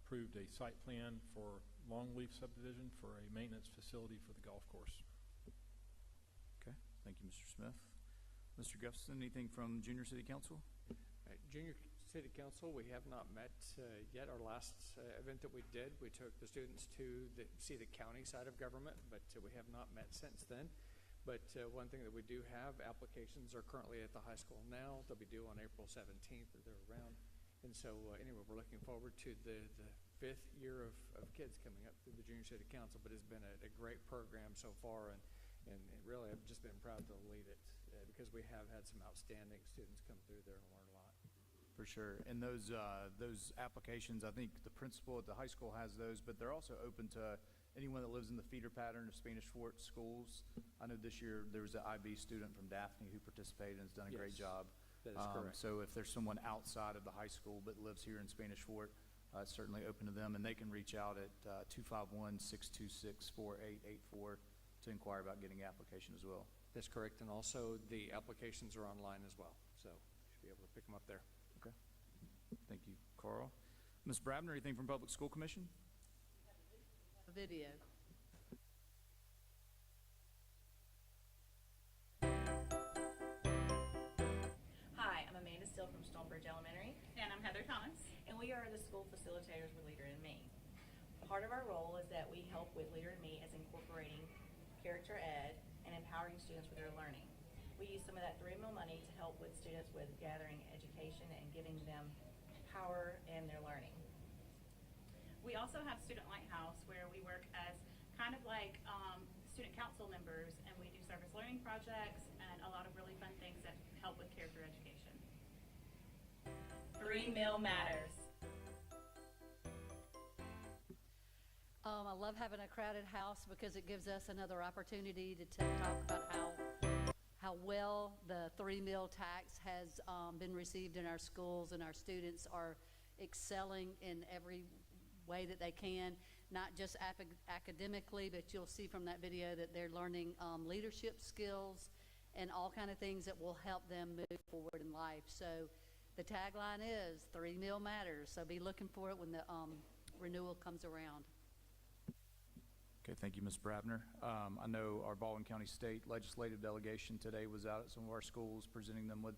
approved a site plan for Longleaf subdivision for a maintenance facility for the golf course. Okay, thank you, Mr. Smith. Mr. Gustafson, anything from Junior City Council? Junior City Council, we have not met yet. Our last event that we did, we took the students to see the county side of government, but we have not met since then. But one thing that we do have, applications are currently at the high school now. They'll be due on April 17th or they're around. And so anyway, we're looking forward to the 5th year of kids coming up through the Junior City Council, but it's been a great program so far, and really I've just been proud to lead it because we have had some outstanding students come through there and learn a lot. For sure. And those applications, I think the principal at the high school has those, but they're also open to anyone that lives in the feeder pattern of Spanish Fort schools. I know this year there was an IB student from Daphne who participated and has done a great job. That is correct. So if there's someone outside of the high school but lives here in Spanish Fort, it's certainly open to them, and they can reach out at 251-626-4884 to inquire about getting application as well. That's correct, and also the applications are online as well, so you should be able to pick them up there. Okay. Thank you, Carl. Ms. Brabner, anything from Public School Commission? A video. Hi, I'm Amanda Still from Stonebridge Elementary. And I'm Heather Thomas. And we are the school facilitators with Leader in Me. Part of our role is that we help with Leader in Me as incorporating character ed and empowering students with their learning. We use some of that 3 meal money to help with students with gathering education and giving them power in their learning. We also have Student Lighthouse, where we work as kind of like student council members, and we do service learning projects and a lot of really fun things that help with character education. 3 meal matters. I love having a crowded house because it gives us another opportunity to talk about how well the 3 meal tax has been received in our schools, and our students are excelling in every way that they can, not just academically, but you'll see from that video that they're learning leadership skills and all kind of things that will help them move forward in life. So the tagline is 3 meal matters, so be looking for it when the renewal comes around. Okay, thank you, Ms. Brabner. I know our Baldwin County State Legislative Delegation today was out at some of our schools presenting them with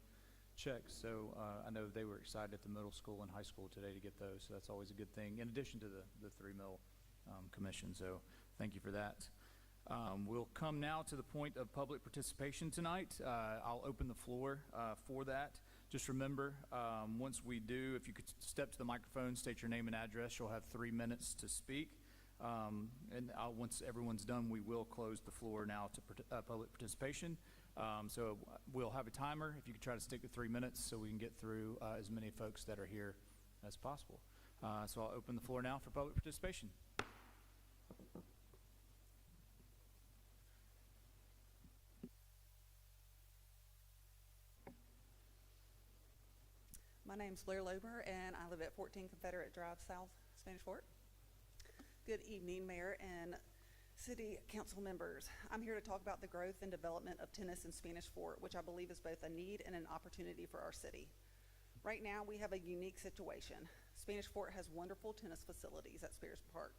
checks, so I know they were excited at the middle school and high school today to get those, so that's always a good thing, in addition to the 3 meal commission, so thank you for that. We'll come now to the point of public participation tonight. I'll open the floor for that. Just remember, once we do, if you could step to the microphone, state your name and address, you'll have 3 minutes to speak. And once everyone's done, we will close the floor now to public participation. So we'll have a timer. If you could try to stick to 3 minutes so we can get through as many folks that are here as possible. So I'll open the floor now for public participation. My name's Blair Lober, and I live at 14 Confederate Drive South, Spanish Fort. Good evening, Mayor and City Council members. I'm here to talk about the growth and development of tennis in Spanish Fort, which I believe is both a need and an opportunity for our city. Right now, we have a unique situation. Spanish Fort has wonderful tennis facilities at Spears Park.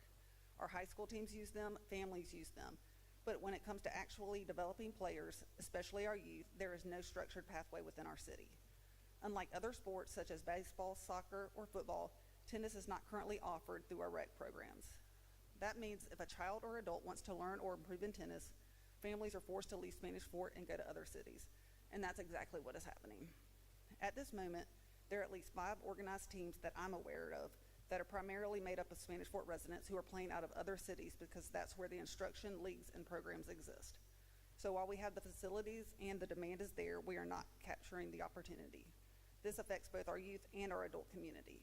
Our high school teams use them, families use them. But when it comes to actually developing players, especially our youth, there is no structured pathway within our city. Unlike other sports such as baseball, soccer, or football, tennis is not currently offered through our rec programs. That means if a child or adult wants to learn or improve in tennis, families are forced to leave Spanish Fort and go to other cities. And that's exactly what is happening. At this moment, there are at least 5 organized teams that I'm aware of that are primarily made up of Spanish Fort residents who are playing out of other cities because that's where the instruction, leagues, and programs exist. So while we have the facilities and the demand is there, we are not capturing the opportunity. This affects both our youth and our adult community.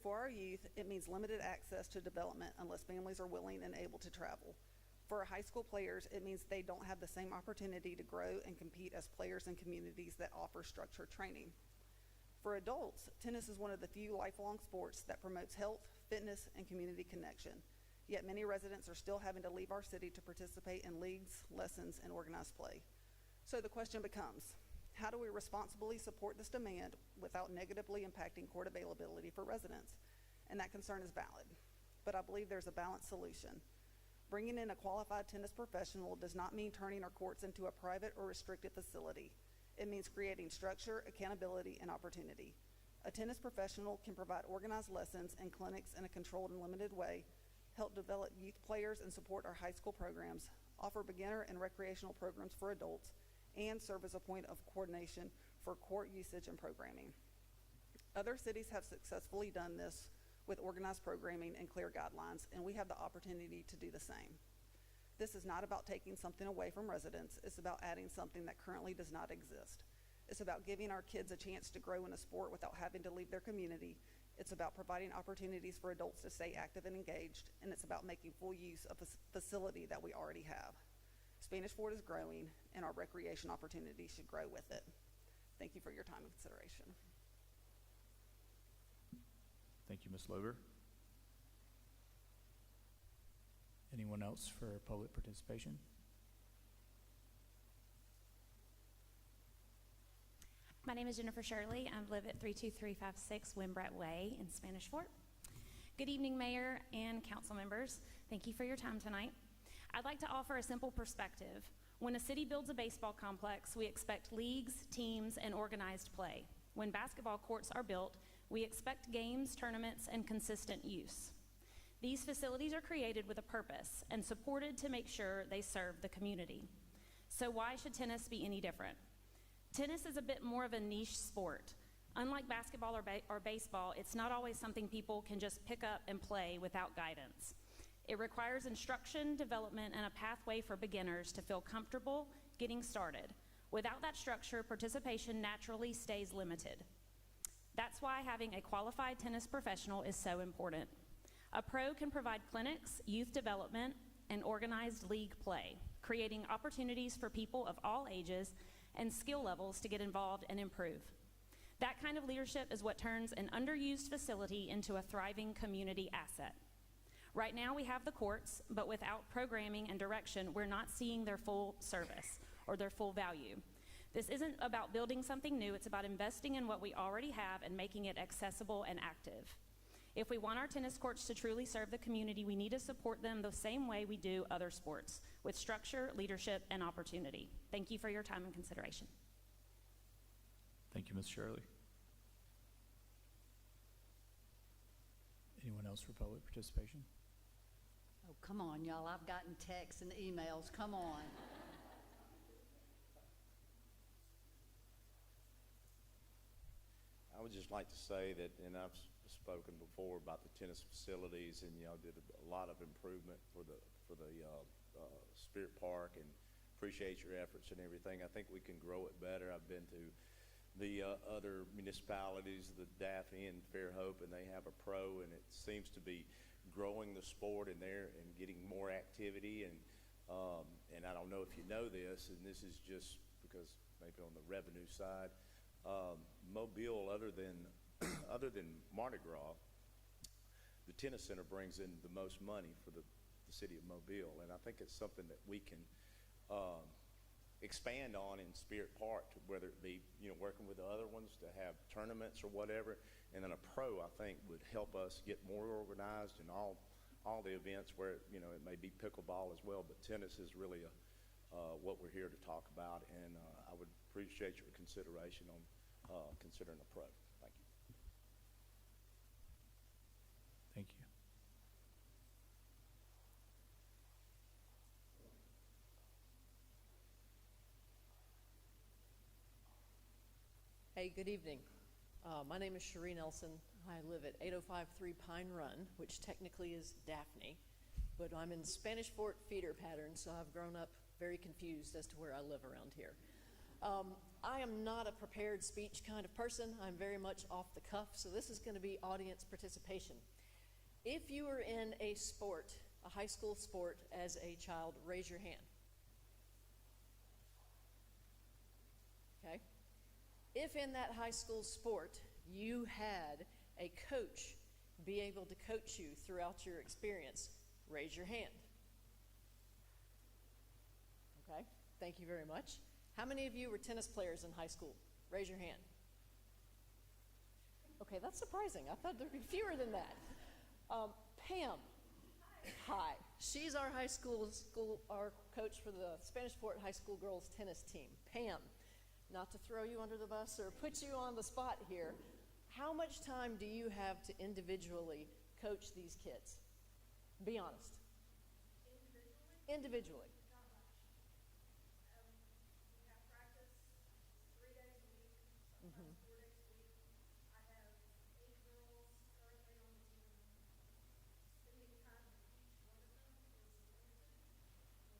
For our youth, it means limited access to development unless families are willing and able to travel. For our high school players, it means they don't have the same opportunity to grow and compete as players in communities that offer structured training. For adults, tennis is one of the few lifelong sports that promotes health, fitness, and community connection. Yet many residents are still having to leave our city to participate in leagues, lessons, and organized play. So the question becomes, how do we responsibly support this demand without negatively impacting court availability for residents? and that concern is valid. But I believe there's a balanced solution. Bringing in a qualified tennis professional does not mean turning our courts into a private or restricted facility. It means creating structure, accountability, and opportunity. A tennis professional can provide organized lessons and clinics in a controlled and limited way, help develop youth players and support our high school programs, offer beginner and recreational programs for adults, and serve as a point of coordination for court usage and programming. Other cities have successfully done this with organized programming and clear guidelines, and we have the opportunity to do the same. This is not about taking something away from residents. It's about adding something that currently does not exist. It's about giving our kids a chance to grow in a sport without having to leave their community. It's about providing opportunities for adults to stay active and engaged, and it's about making full use of a facility that we already have. Spanish Fort is growing, and our recreation opportunities should grow with it. Thank you for your time and consideration. Thank you, Ms. Lober. Anyone else for public participation? My name is Jennifer Shirley. I live at 32356 Wimbrett Way in Spanish Fort. Good evening, Mayor and council members. Thank you for your time tonight. I'd like to offer a simple perspective. When a city builds a baseball complex, we expect leagues, teams, and organized play. When basketball courts are built, we expect games, tournaments, and consistent use. These facilities are created with a purpose and supported to make sure they serve the community. So why should tennis be any different? Tennis is a bit more of a niche sport. Unlike basketball or baseball, it's not always something people can just pick up and play without guidance. It requires instruction, development, and a pathway for beginners to feel comfortable getting started. Without that structure, participation naturally stays limited. That's why having a qualified tennis professional is so important. A pro can provide clinics, youth development, and organized league play, creating opportunities for people of all ages and skill levels to get involved and improve. That kind of leadership is what turns an underused facility into a thriving community asset. Right now we have the courts, but without programming and direction, we're not seeing their full service or their full value. This isn't about building something new, it's about investing in what we already have and making it accessible and active. If we want our tennis courts to truly serve the community, we need to support them the same way we do other sports, with structure, leadership, and opportunity. Thank you for your time and consideration. Thank you, Ms. Shirley. Anyone else for public participation? Oh, come on, y'all. I've gotten texts and emails. Come on. I would just like to say that, and I've spoken before about the tennis facilities, and y'all did a lot of improvement for the Spirit Park, and appreciate your efforts and everything. I think we can grow it better. I've been to the other municipalities, the Daffy and Fairhope, and they have a pro, and it seems to be growing the sport in there and getting more activity. And I don't know if you know this, and this is just because maybe on the revenue side, Mobile, other than Mardi Gras, the tennis center brings in the most money for the city of Mobile, and I think it's something that we can expand on in Spirit Park, whether it be working with the other ones to have tournaments or whatever, and then a pro I think would help us get more organized in all the events where it may be pickleball as well, but tennis is really what we're here to talk about, and I would appreciate your consideration on considering a pro. Thank you. Thank you. Hey, good evening. My name is Cherie Nelson. I live at 8053 Pine Run, which technically is Daphne, but I'm in Spanish Fort feeder pattern, so I've grown up very confused as to where I live around here. I am not a prepared speech kind of person. I'm very much off the cuff, so this is going to be audience participation. If you were in a sport, a high school sport as a child, raise your hand. Okay? If in that high school sport you had a coach be able to coach you throughout your experience, raise your hand. Okay, thank you very much. How many of you were tennis players in high school? Raise your hand. Okay, that's surprising. I thought there'd be fewer than that. Pam. Hi. She's our our coach for the Spanish Fort High School girls tennis team. Pam, not to throw you under the bus or put you on the spot here, how much time do you have to individually coach these kids? Be honest. Individually. Not much. We have practice 3 days a week, sometimes 4 days a week. I have 8 girls currently on the team. Spending time with each one of them is limited.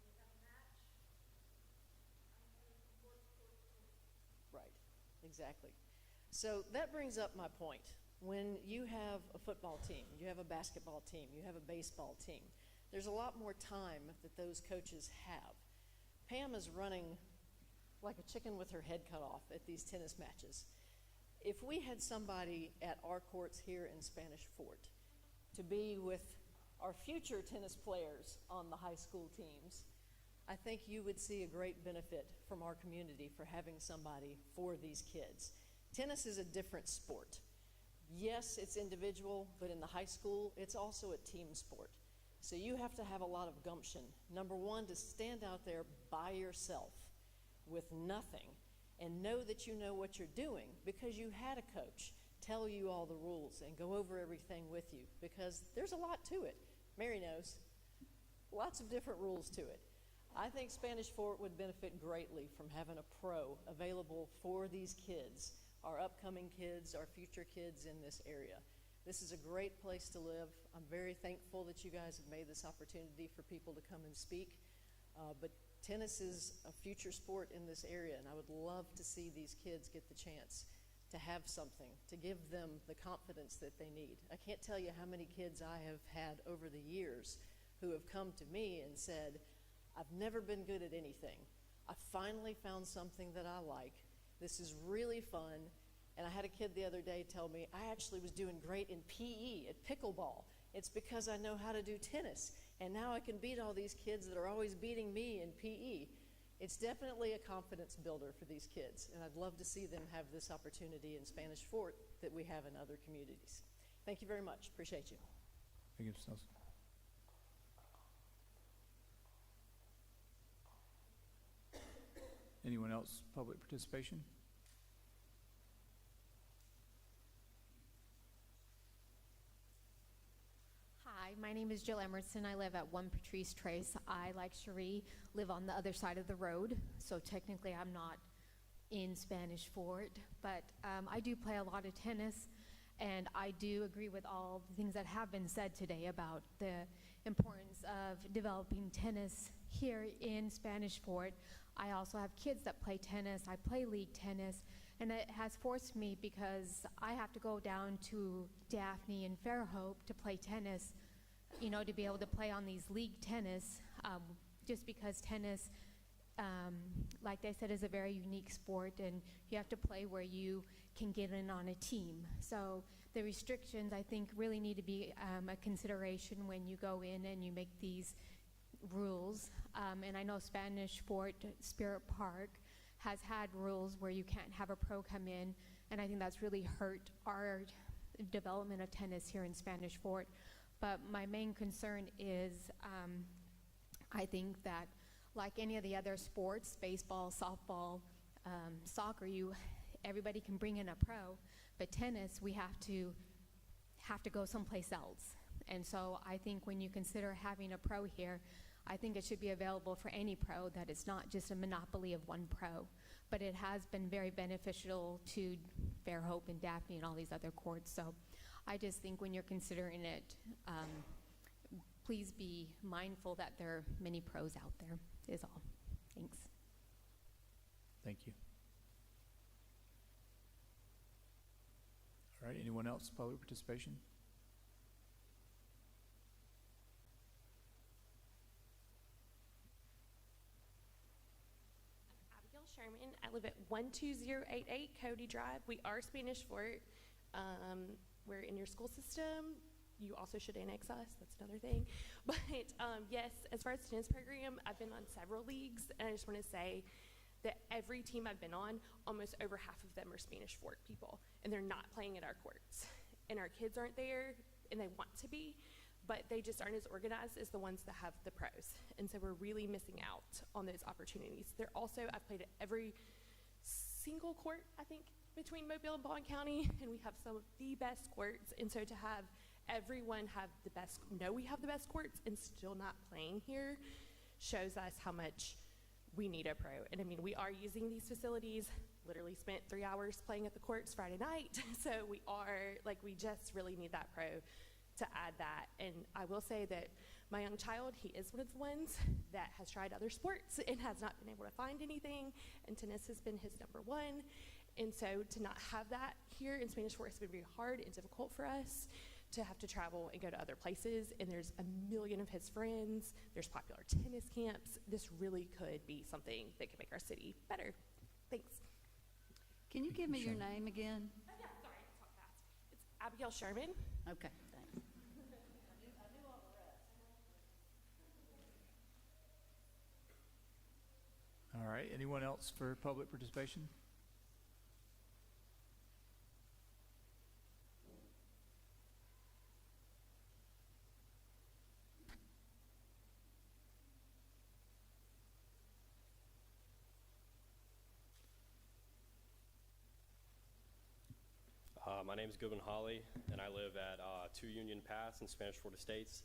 When we have a match, I'm going from court to court to court. Right, exactly. So that brings up my point. When you have a football team, you have a basketball team, you have a baseball team, there's a lot more time that those coaches have. Pam is running like a chicken with her head cut off at these tennis matches. If we had somebody at our courts here in Spanish Fort to be with our future tennis players on the high school teams, I think you would see a great benefit from our community for having somebody for these kids. Tennis is a different sport. Yes, it's individual, but in the high school, it's also a team sport. So you have to have a lot of gumption. Number one, to stand out there by yourself with nothing and know that you know what you're doing because you had a coach tell you all the rules and go over everything with you, because there's a lot to it. Mary knows. Lots of different rules to it. I think Spanish Fort would benefit greatly from having a pro available for these kids, our upcoming kids, our future kids in this area. This is a great place to live. I'm very thankful that you guys have made this opportunity for people to come and speak. But tennis is a future sport in this area, and I would love to see these kids get the chance to have something, to give them the confidence that they need. I can't tell you how many kids I have had over the years who have come to me and said, I've never been good at anything. I finally found something that I like. This is really fun. And I had a kid the other day tell me, I actually was doing great in PE, at pickleball. It's because I know how to do tennis. And now I can beat all these kids that are always beating me in PE. It's definitely a confidence builder for these kids. And I'd love to see them have this opportunity in Spanish Fort that we have in other communities. Thank you very much. Appreciate you. Thank you, Ms. Nelson. Anyone else, public participation? Hi, my name is Jill Emerson. I live at 1 Patrice Trace. I, like Cherie, live on the other side of the road, so technically I'm not in Spanish Fort, but I do play a lot of tennis, and I do agree with all the things that have been said today about the importance of developing tennis here in Spanish Fort. I also have kids that play tennis. I play league tennis, and it has forced me, because I have to go down to Daphne and Fairhope to play tennis, you know, to be able to play on these league tennis, just because tennis, like they said, is a very unique sport, and you have to play where you can get in on a team. So the restrictions, I think, really need to be a consideration when you go in and you make these rules. And I know Spanish Fort Spirit Park has had rules where you can't have a pro come in, and I think that's really hurt our development of tennis here in Spanish Fort. But my main concern is I think that, like any of the other sports, baseball, softball, soccer, everybody can bring in a pro, but tennis, we have to go someplace else. And so I think when you consider having a pro here, I think it should be available for any pro, that it's not just a monopoly of one pro. But it has been very beneficial to Fairhope and Daphne and all these other courts. So I just think when you're considering it, please be mindful that there are many pros out there, is all. Thanks. Thank you. All right, anyone else, public participation? Sherman. I live at 12088 Cody Drive. We are Spanish Fort. We're in your school system. You also should annex us. That's another thing. But yes, as far as the tennis program, I've been on several leagues, and I just want to say that every team I've been on, almost over half of them are Spanish Fort people, and they're not playing at our courts. And our kids aren't there, and they want to be, but they just aren't as organized as the ones that have the pros. And so we're really missing out on those opportunities. They're also, I've played at every single court, I think, between Mobile and Baldwin County, and we have some of the best courts. And so to have everyone have the best, know we have the best courts and still not playing here shows us how much we need a pro. And I mean, we are using these facilities, literally spent 3 hours playing at the courts Friday night. So we are, like, we just really need that pro to add that. And I will say that my young child, he is one of the ones that has tried other sports and has not been able to find anything, and tennis has been his number one. And so to not have that here in Spanish Fort has been very hard and difficult for us to have to travel and go to other places. And there's a million of his friends, there's popular tennis camps. This really could be something that could make our city better. Thanks. Can you give me your name again? Oh, yeah, sorry, I talk fast. It's Abigail Sherman. Okay, thanks. All right, anyone else for public participation? My name is Goodwin Holly, and I live at 2 Union Pass in Spanish Fort Estates.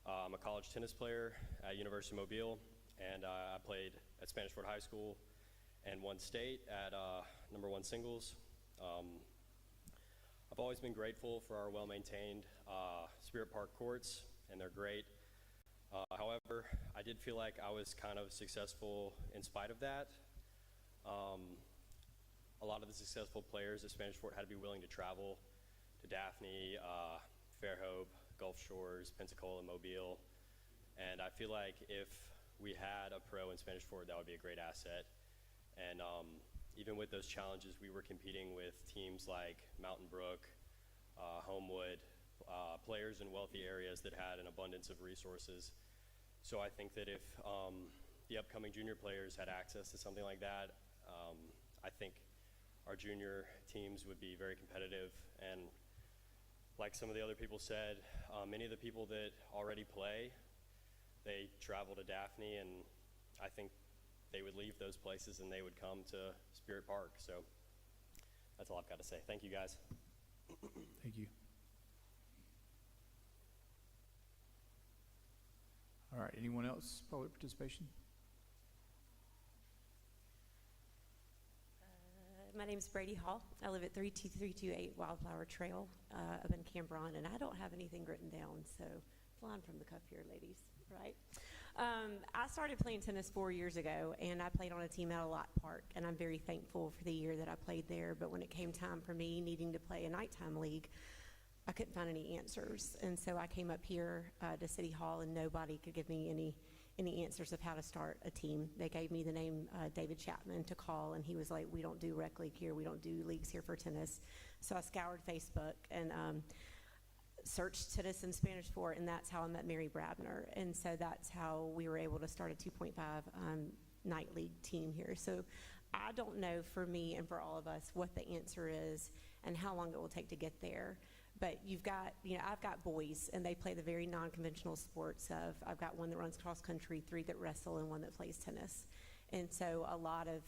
I'm a college tennis player at University of Mobile, and I played at Spanish Fort High School and won state at #1 singles. I've always been grateful for our well-maintained Spirit Park courts, and they're great. However, I did feel like I was kind of successful in spite of that. A lot of the successful players at Spanish Fort had to be willing to travel to Daphne, Fairhope, Gulf Shores, Pensacola, Mobile. And I feel like if we had a pro in Spanish Fort, that would be a great asset. And even with those challenges, we were competing with teams like Mountain Brook, Homewood, players in wealthy areas that had an abundance of resources. So I think that if the upcoming junior players had access to something like that, I think our junior teams would be very competitive. And like some of the other people said, many of the people that already play, they travel to Daphne, and I think they would leave those places and they would come to Spirit Park. So that's all I've got to say. Thank you, guys. Thank you. All right, anyone else, public participation? My name is Brady Hall. I live at 32328 Wildflower Trail up in Cambron, and I don't have anything written down, so flying from the cuff here, ladies, right? I started playing tennis 4 years ago, and I played on a team at a Lot Park, and I'm very thankful for the year that I played there. But when it came time for me needing to play a nighttime league, I couldn't find any answers, and so I came up here to City Hall, and nobody could give me any answers of how to start a team. They gave me the name David Chapman to call, and he was like, we don't do rec league here, we don't do leagues here for tennis. So I scoured Facebook and searched tennis in Spanish Fort, and that's how I met Mary Brabner. And so that's how we were able to start a 2.5 night league team here. So I don't know for me and for all of us what the answer is and how long it will take to get there. But you've got, I've got boys, and they play the very non-conventional sports of, I've got one that runs cross country, 3 that wrestle, and 1 that plays tennis. And so a lot of,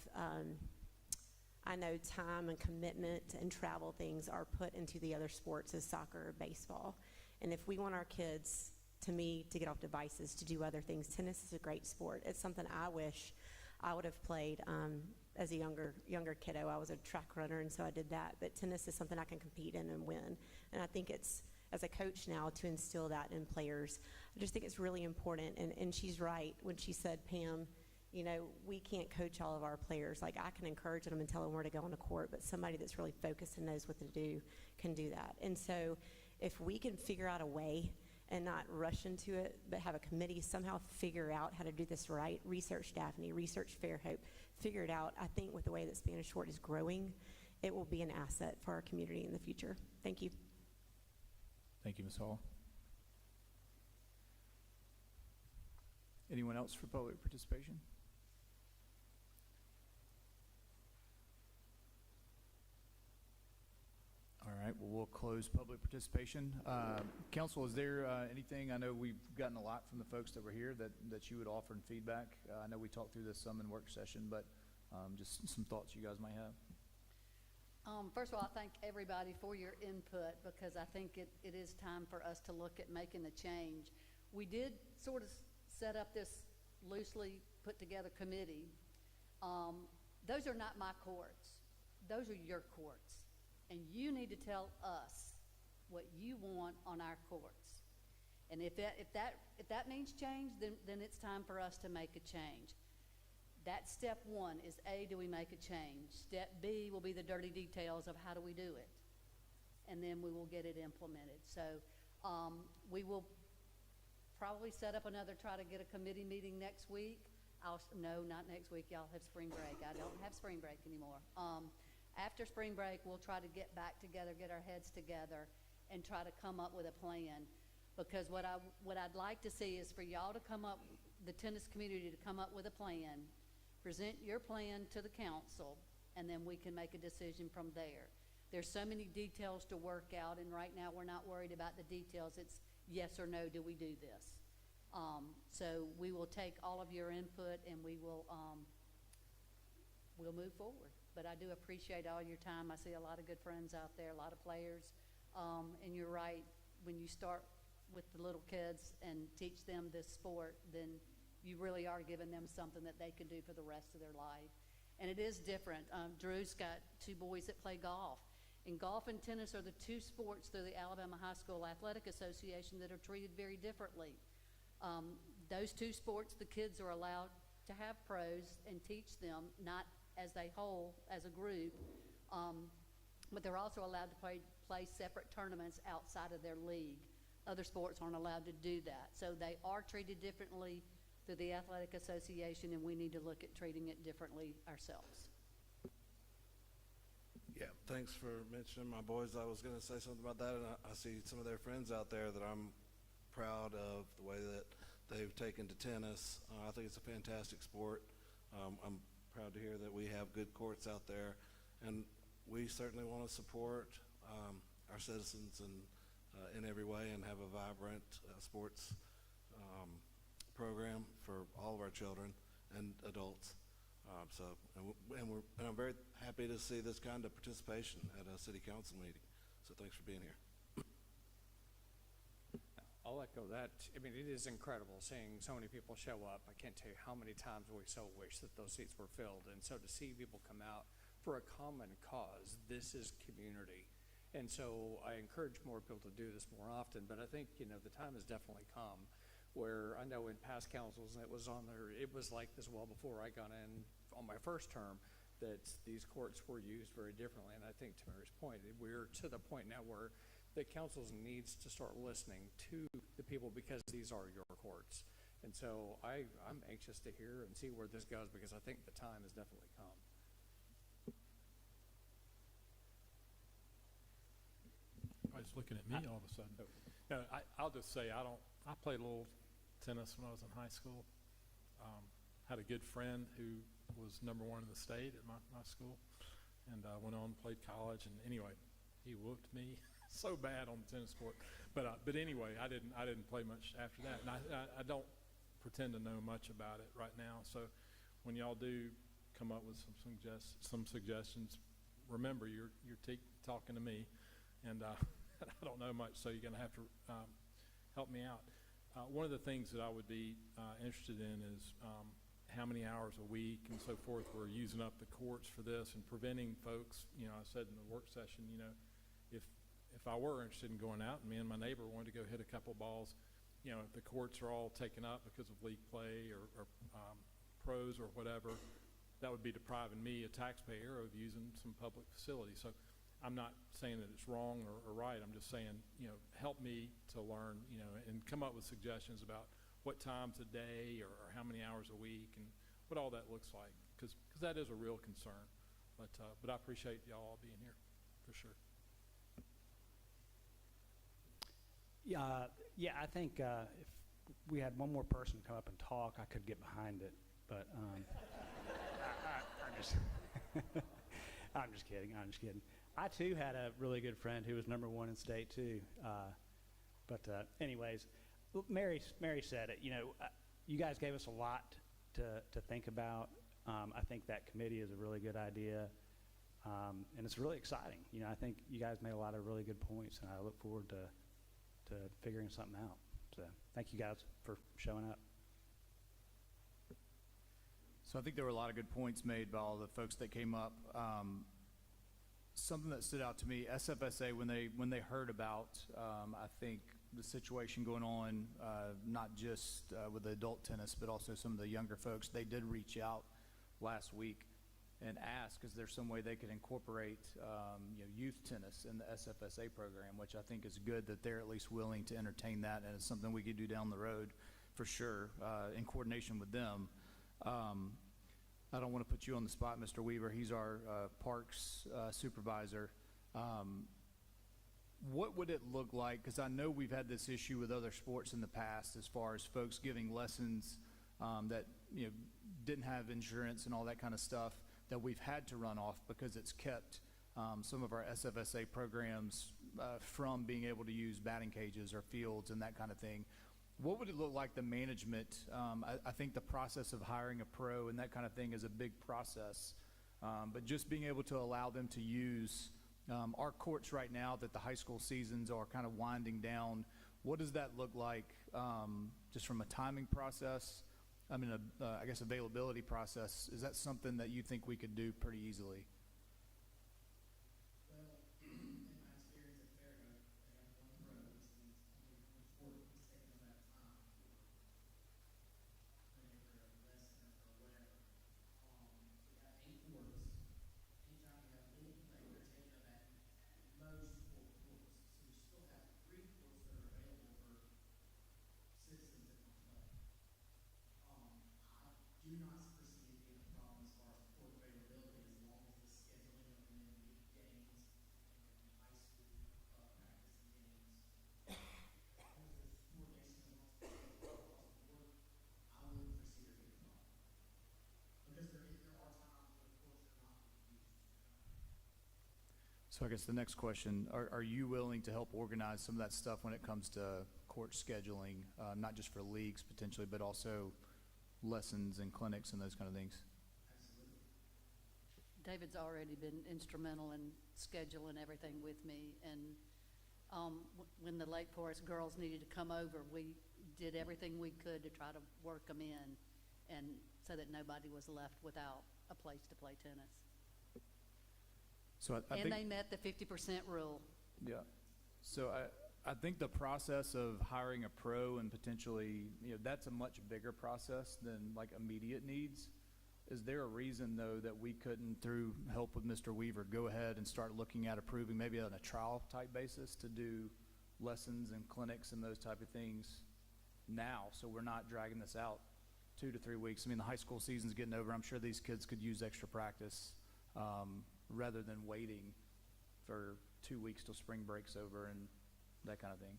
I know time and commitment and travel things are put into the other sports as soccer or baseball. And if we want our kids, to me, to get off devices, to do other things, tennis is a great sport. It's something I wish I would have played as a younger kiddo. I was a track runner, and so I did that. But tennis is something I can compete in and win. And I think it's, as a coach now, to instill that in players. I just think it's really important. And she's right when she said, Pam, we can't coach all of our players. Like, I can encourage them and tell them where to go on the court, but somebody that's really focused and knows what to do can do that. And so if we can figure out a way and not rush into it, but have a committee somehow figure out how to do this right, research Daphne, research Fairhope, figure it out, I think with the way that Spanish Fort is growing, it will be an asset for our community in the future. Thank you. Thank you, Ms. Hall. Anyone else for public participation? right, well, we'll close public participation. Council, is there anything, I know we've gotten a lot from the folks that were here that you would offer in feedback? I know we talked through this some in work session, but just some thoughts you guys might have. First of all, I thank everybody for your input, because I think it is time for us to look at making a change. We did sort of set up this loosely put together committee. Those are not my courts. Those are your courts. And you need to tell us what you want on our courts. And if that means change, then it's time for us to make a change. That's step one, is A, do we make a change? Step B will be the dirty details of how do we do it. And then we will get it implemented. So we will probably set up try to get a committee meeting next week. No, not next week. Y'all have spring break. I don't have spring break anymore. After spring break, we'll try to get back together, get our heads together, and try to come up with a plan. Because what I'd like to see is for y'all to come up, the tennis community to come up with a plan, present your plan to the council, and then we can make a decision from there. There's so many details to work out, and right now we're not worried about the details. It's yes or no, do we do this? So we will take all of your input, and we'll move forward. But I do appreciate all your time. I see a lot of good friends out there, a lot of players. And you're right, when you start with the little kids and teach them this sport, then you really are giving them something that they can do for the rest of their life. And it is different. Drew's got 2 boys that play golf. And golf and tennis are the 2 sports through the Alabama High School Athletic Association that are treated very differently. Those 2 sports, the kids are allowed to have pros and teach them, not as a whole, as a group, but they're also allowed to play separate tournaments outside of their league. Other sports aren't allowed to do that. So they are treated differently through the Athletic Association, and we need to look at treating it differently ourselves. Yeah, thanks for mentioning my boys. I was going to say something about that, and I see some of their friends out there that I'm proud of the way that they've taken to tennis. I think it's a fantastic sport. I'm proud to hear that we have good courts out there, and we certainly want to support our citizens in every way and have a vibrant sports program for all of our children and adults. And I'm very happy to see this kind of participation at a city council meeting. So thanks for being here. I'll echo that. I mean, it is incredible seeing so many people show up. I can't tell you how many times we so wish that those seats were filled. And so to see people come out for a common cause, this is community. And so I encourage more people to do this more often. But I think, the time has definitely come where I know in past councils, and it was like this well before I got in on my first term, that these courts were used very differently. And I think to Mary's point, we're to the point now where the councils needs to start listening to the people because these are your courts. And so I'm anxious to hear and see where this goes because I think the time has definitely come. Everybody's looking at me all of a sudden. No, I'll just say I played a little tennis when I was in high school. Had a good friend who was #1 in the state at my school, and went on and played college. And anyway, he whooped me so bad on the tennis court. But anyway, I didn't play much after that, and I don't pretend to know much about it right now. So when y'all do come up with some suggestions, remember you're talking to me, and I don't know much, so you're going to have to help me out. One of the things that I would be interested in is how many hours a week and so forth we're using up the courts for this and preventing folks. I said in the work session, if I were interested in going out and me and my neighbor wanted to go hit a couple balls, if the courts are all taken up because of league play or pros or whatever, that would be depriving me, a taxpayer, of using some public facility. So I'm not saying that it's wrong or right. I'm just saying, help me to learn, and come up with suggestions about what times a day or how many hours a week and what all that looks like, because that is a real concern. But I appreciate y'all all being here, for sure. Yeah, I think if we had one more person come up and talk, I could get behind it. But I'm just kidding. I too had a really good friend who was #1 in state too. Anyways, Mary said it. You guys gave us a lot to think about. I think that committee is a really good idea, and it's really exciting. I think you guys made a lot of really good points, and I look forward to figuring something out. So thank you guys for showing up. So I think there were a lot of good points made by all the folks that came up. Something that stood out to me, SFSA, when they heard about, I think, the situation going on, not just with the adult tennis, but also some of the younger folks, they did reach out last week and ask, is there some way they could incorporate youth tennis in the SFSA program, which I think is good that they're at least willing to entertain that, and it's something we could do down the road for sure, in coordination with them. I don't want to put you on the spot, Mr. Weaver. He's our parks supervisor. What would it look like? Because I know we've had this issue with other sports in the past as far as folks giving lessons that didn't have insurance and all that kind of stuff that we've had to run off because it's kept some of our SFSA programs from being able to use batting cages or fields and that kind of thing. What would it look like, the management? I think the process of hiring a pro and that kind of thing is a big process, but just being able to allow them to use our courts right now that the high school seasons are kind of winding down, what does that look like just from a timing process? I mean, I guess availability process. Is that something that you think we could do pretty easily? So I guess the next question, are you willing to help organize some of that stuff when it comes to court scheduling, not just for leagues potentially, but also lessons and clinics and those kind of things? David's already been instrumental in scheduling everything with me, and when the Lake Forest girls needed to come over, we did everything we could to try to work them in, and so that nobody was left without a place to play tennis. So I And think, they met the 50% rule. yeah. So I think the process of hiring a pro and potentially, that's a much bigger process than like immediate needs. Is there a reason though that we couldn't, through help with Mr. Weaver, go ahead and start looking at approving maybe on a trial type basis to do lessons and clinics and those type of things now, so we're not dragging this out 2 to 3 weeks? I mean, the high school season's getting over. I'm sure these kids could use extra practice rather than waiting for 2 weeks till spring break's over and that kind of thing,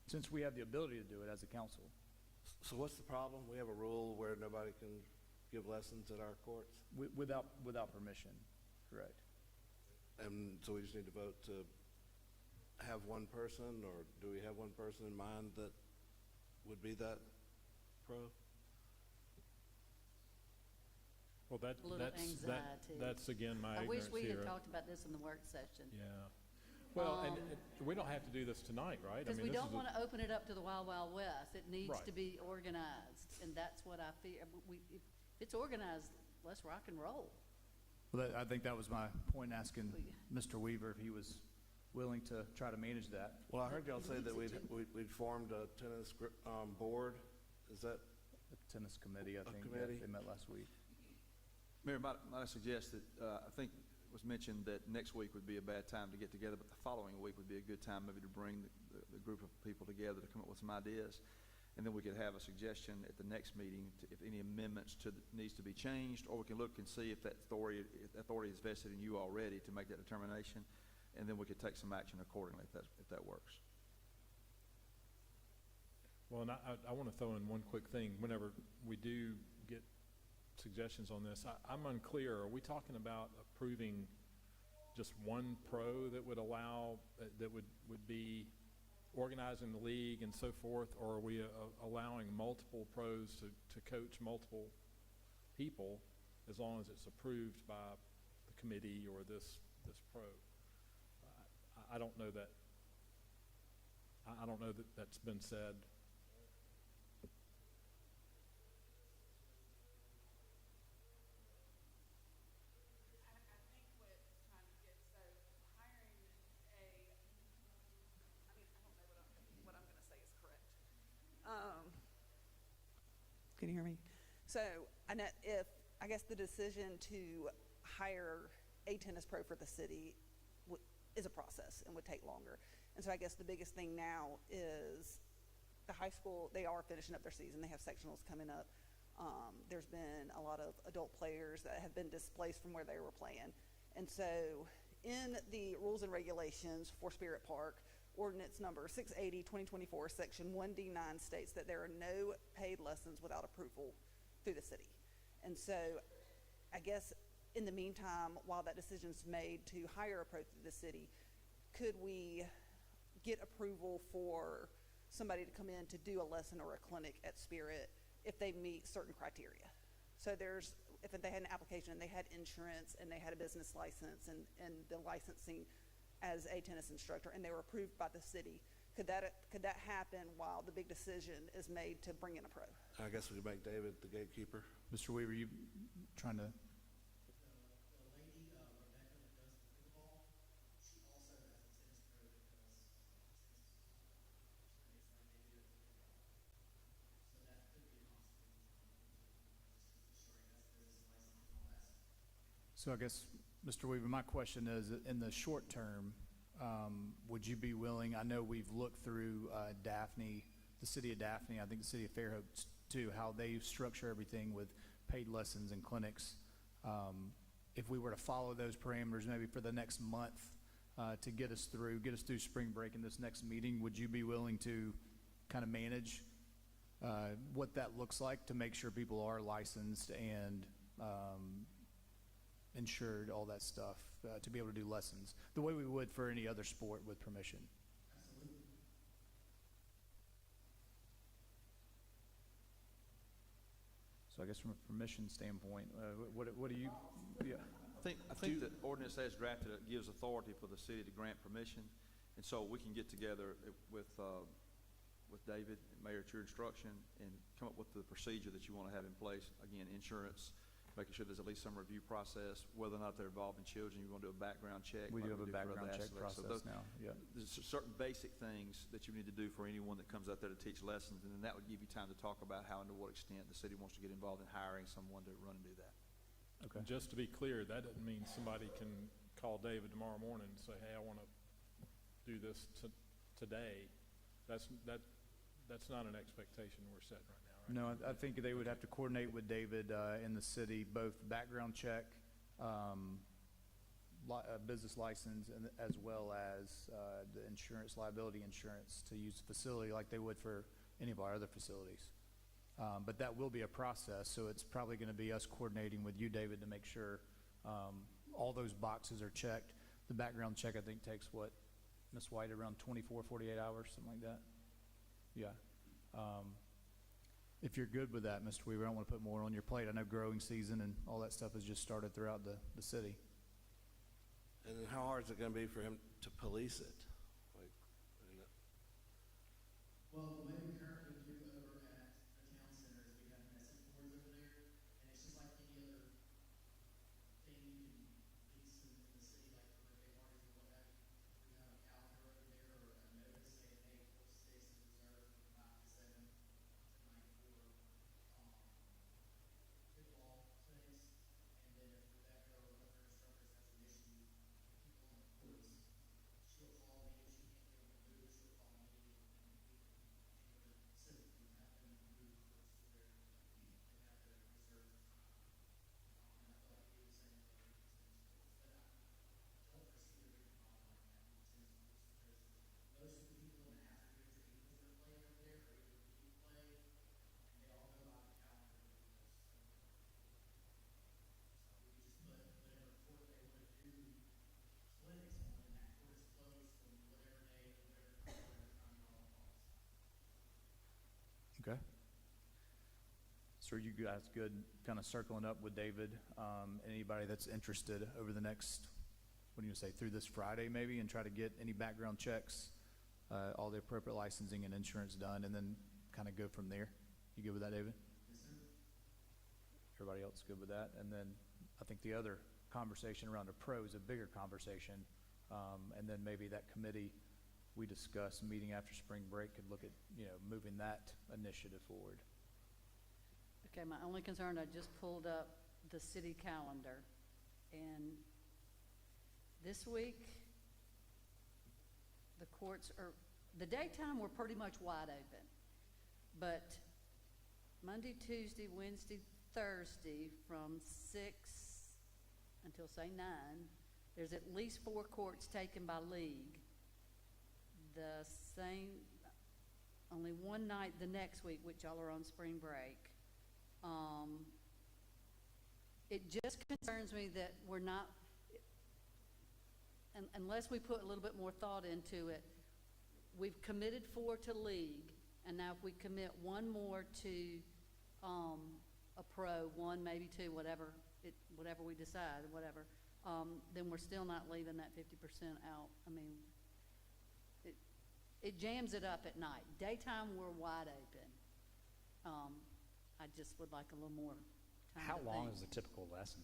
since we have the ability to do it as a council. So what's the problem? We have a rule where nobody can give lessons at our courts? Without permission, correct. And so we just need to vote to have one person, or do we have one person in mind that would be that pro? Well, A little anxiety. that's again my I wish ignorance we had here. talked about this in the work session. Yeah. Well, and we don't have to do this tonight, right? Because we this don't is a- want to open it up to the Wild Wild West. It needs Right. to be organized, and that's what I fear. If it's organized, let's rock and roll. Well, I think that was my point, asking Mr. Weaver if he was willing to try to manage that. Well, I heard y'all say that we'd formed a tennis board. Is that The tennis committee, I think, committee? they met last week. Mayor, might I suggest that, I think it was mentioned that next week would be a bad time to get together, but the following week would be a good time maybe to bring the group of people together to come up with some ideas. And then we could have a suggestion at the next meeting if any amendments needs to be changed, or we can look and see if that authority is vested in you already to make that determination. And then we could take some action accordingly if that works. Well, and I want to throw in one quick thing. Whenever we do get suggestions on this, I'm unclear. Are we talking about approving just one pro that would allow, that would be organizing the league and so forth, or are we allowing multiple pros to coach multiple people as long as it's approved by the committee or this pro? I don't know that. I don't know that that's been said. Can you hear me? So, I guess the decision to hire a tennis pro for the city is a process and would take longer. And so I guess the biggest thing now is the high school, they are finishing up their season. They have sectionals coming up. There's been a lot of adult players that have been displaced from where they were playing. And so in the rules and regulations for Spirit Park, ordinance number 680/2024, section 1D9 states that there are no paid lessons without approval through the city. And so I guess in the meantime, while that decision's made to hire a pro through the city, could we get approval for somebody to come in to do a lesson or a clinic at Spirit if they meet certain criteria? So if they had an application and they had insurance and they had a business license and the licensing as a tennis instructor and they were approved by the city, could that happen while the big decision is made to bring in a pro? I guess we could make David the gatekeeper. Mr. Weaver, you trying to? So I guess, Mr. Weaver, my question is, in the short term, would you be willing, I know we've looked through Daphne, the city of Daphne, I think the city of Fairhope too, how they structure everything with paid lessons and clinics. If we were to follow those parameters maybe for the next month to get us through spring break in this next meeting, would you be willing to kind of manage what that looks like to make sure people are licensed and insured, all that stuff, to be able to do lessons the way we would for any other sport with permission? Absolutely. So I guess from a permission standpoint, what do you? Yeah. I think the ordinance as drafted gives authority for the city to grant permission, and so we can get together with David, Mayor, at your instruction, and come up with the procedure that you want to have in place. Again, insurance, making sure there's at least some review process, whether or not they're involving children. You want to do a background check. We do like have a for background other check athletes. process So now. Yeah. There's certain basic things that you need to do for anyone that comes out there to teach lessons, and then that would give you time to talk about how and to what extent the city wants to get involved in hiring someone to run and do that. Okay. Just to be clear, that doesn't mean somebody can call David tomorrow morning and say, hey, I want to do this today. That's not an expectation we're setting right now, right? No, I think they would have to coordinate with David in the city, both background check, business license, and as well as the insurance, liability insurance, to use the facility like they would for any of our other facilities. But that will be a process, so it's probably going to be us coordinating with you, David, to make sure all those boxes are checked. The background check, I think, takes what, Ms. White, around 24, 48 hours, something like that? Yeah. If you're good with that, Mr. Weaver, I don't want to put more on your plate. I know growing season and all that stuff has just started throughout the city. And then how hard is it going to be for him to police it? Well, the way we currently do over at the town center is we have message boards over there, and it's just like any other thing you can police in the city, like for birthday parties or what have you. We have a calendar over there or a notice saying, hey, Fort Six is reserved from 5 to 7 tonight for pickleball clinics. And then if Rebecca or one of her instructors has an issue with people on the courts, she'll call me Okay. So are you guys good kind of circling up with David? Anybody that's interested over the next, what do you say, through this Friday maybe, and try to get any background checks, all the appropriate licensing and insurance done, and then kind of go from there? You good with that, David? Everybody else good with that? And then I think the other conversation around a pro is a bigger conversation. And then maybe that committee we discussed meeting after spring break could look at, moving that initiative forward. Okay, my only concern, I just pulled up the city calendar, and this week, the courts are, the daytime we're pretty much wide open, but Monday, Tuesday, Wednesday, Thursday, from 6 until, say, 9, there's at least 4 courts taken by league. The same, only one night the next week, which y'all are on spring break. It just concerns me that we're not, unless we put a little bit more thought into it, we've committed 4 to league, and now if we commit 1 more to a pro, 1, maybe 2, whatever we decide, then we're still not leaving that 50% out. I mean, it jams it up at night. Daytime, we're wide open. I just would like a little more time How to long think. is a typical lesson?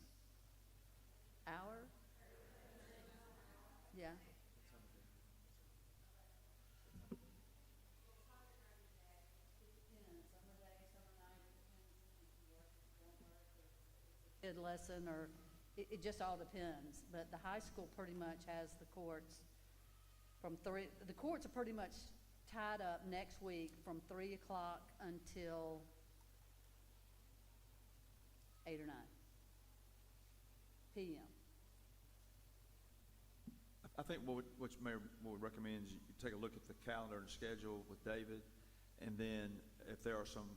Hour? Yeah. Good lesson, or it just all depends. But the high school pretty much has the courts from 3, the courts are pretty much tied up next week from 3 o'clock until 8 or 9 p.m. I think what Mayor would recommend is you take a look at the calendar and schedule with David, and then if there are some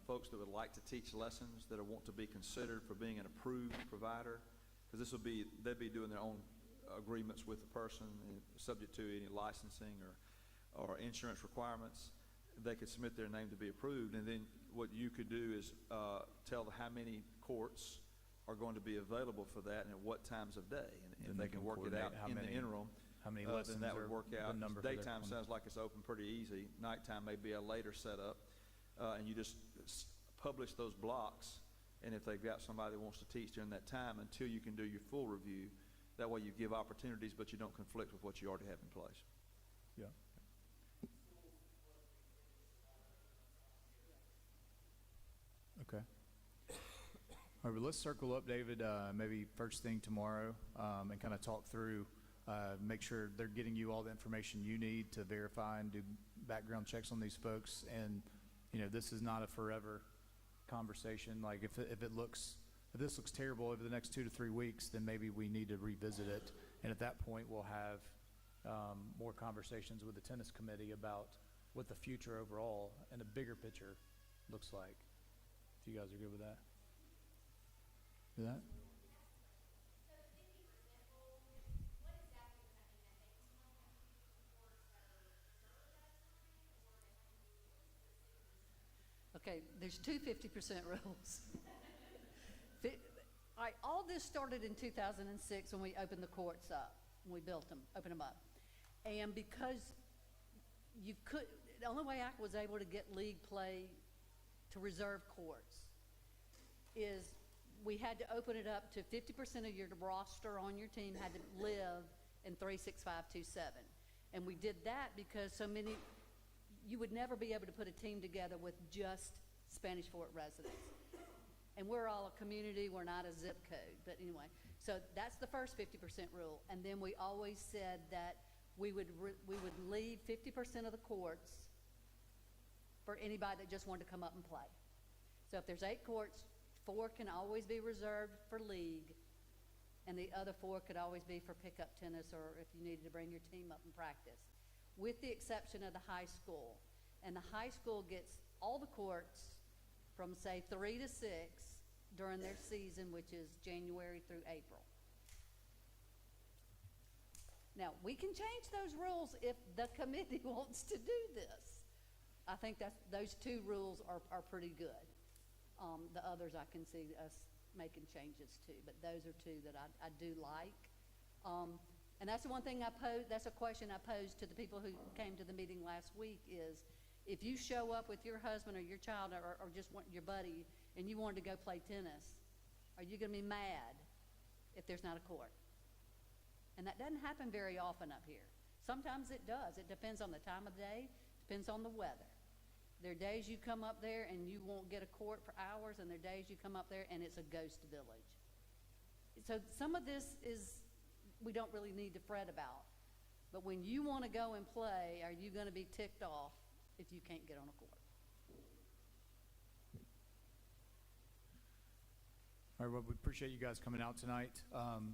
folks that would like to teach lessons that want to be considered for being an approved provider, because they'd be doing their own agreements with the person, subject to any licensing or insurance requirements, they could submit their name to be approved, and then what you could do is tell how many courts are going to be available for that and at what times of day, and if they can work it out in the interim, how many then lessons that would are work the out. number for their Daytime clinic? sounds like it's open pretty easy. Nighttime may be a later setup, and you just publish those blocks, and if they've got somebody that wants to teach during that time until you can do your full review, that way you give opportunities, but you don't conflict with what you already have in place. Yeah. Okay. All right, but let's circle up, David, maybe first thing tomorrow, and kind of talk through, make sure they're getting you all the information you need to verify and do background checks on these folks. And, this is not a forever conversation. Like if this looks terrible over the next 2 to 3 weeks, then maybe we need to revisit it. And at that point, we'll have more conversations with the tennis committee about what the future overall and a bigger picture looks like. If you guys are good with that. Do that? Okay, there's 2 50% rules. All this started in 2006 when we opened the courts up, when we opened them up. And because the only way I was able to get league play to reserve courts is we had to open it up to 50% of your roster on your team had to live in 36527. And we did that because you would never be able to put a team together with just Spanish Fort residents. And we're all a community, we're not a zip code, but anyway. So that's the first 50% rule. And then we always said that we would leave 50% of the courts for anybody that just wanted to come up and play. So if there's 8 courts, 4 can always be reserved for league, and the other 4 could always be for pickup tennis or if you needed to bring your team up and practice, with the exception of the high school. And the high school gets all the courts from, say, 3 to 6 during their season, which is January through April. Now, we can change those rules if the committee wants to do this. I think those two rules are pretty good. The others I can see us making changes to, but those are two that I do like. And that's the one thing that's a question I posed to the people who came to the meeting last week is, if you show up with your husband or your child or just your buddy and you wanted to go play tennis, are you going to be mad if there's not a court? And that doesn't happen very often up here. Sometimes it does. It depends on the time of day, depends on the weather. There are days you come up there and you won't get a court for hours, and there are days you come up there and it's a ghost village. So some of this we don't really need to fret about. But when you want to go and play, are you going to be ticked off if you can't get on a court? All right, well, we appreciate you guys coming out tonight.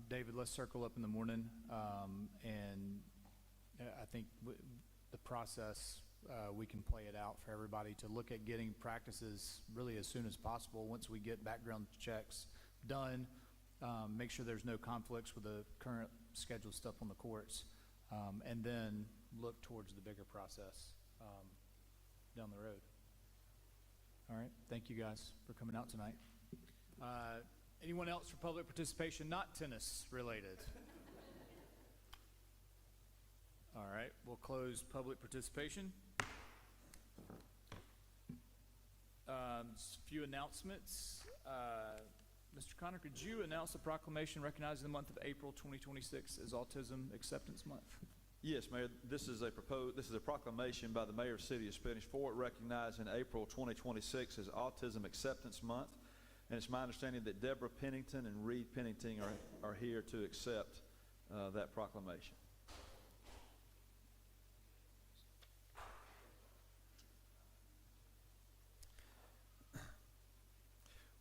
David, let's circle up in the morning, and I think the process, we can play it out for everybody to look at getting practices really as soon as possible. Once we get background checks done, make sure there's no conflicts with the current scheduled stuff on the courts, and then look towards the bigger process down the road. All right, thank you guys for coming out tonight. Anyone else for public participation not tennis related? All right, we'll close public participation. Just a few announcements. Mr. Connor, could you announce a proclamation recognizing the month of April 2026 as Autism Acceptance Month? Yes, Mayor, this is a proclamation by the Mayor of the City of Spanish Fort recognizing April 2026 as Autism Acceptance Month. And it's my understanding that Deborah Pennington and Reed Pennington are here to accept that proclamation.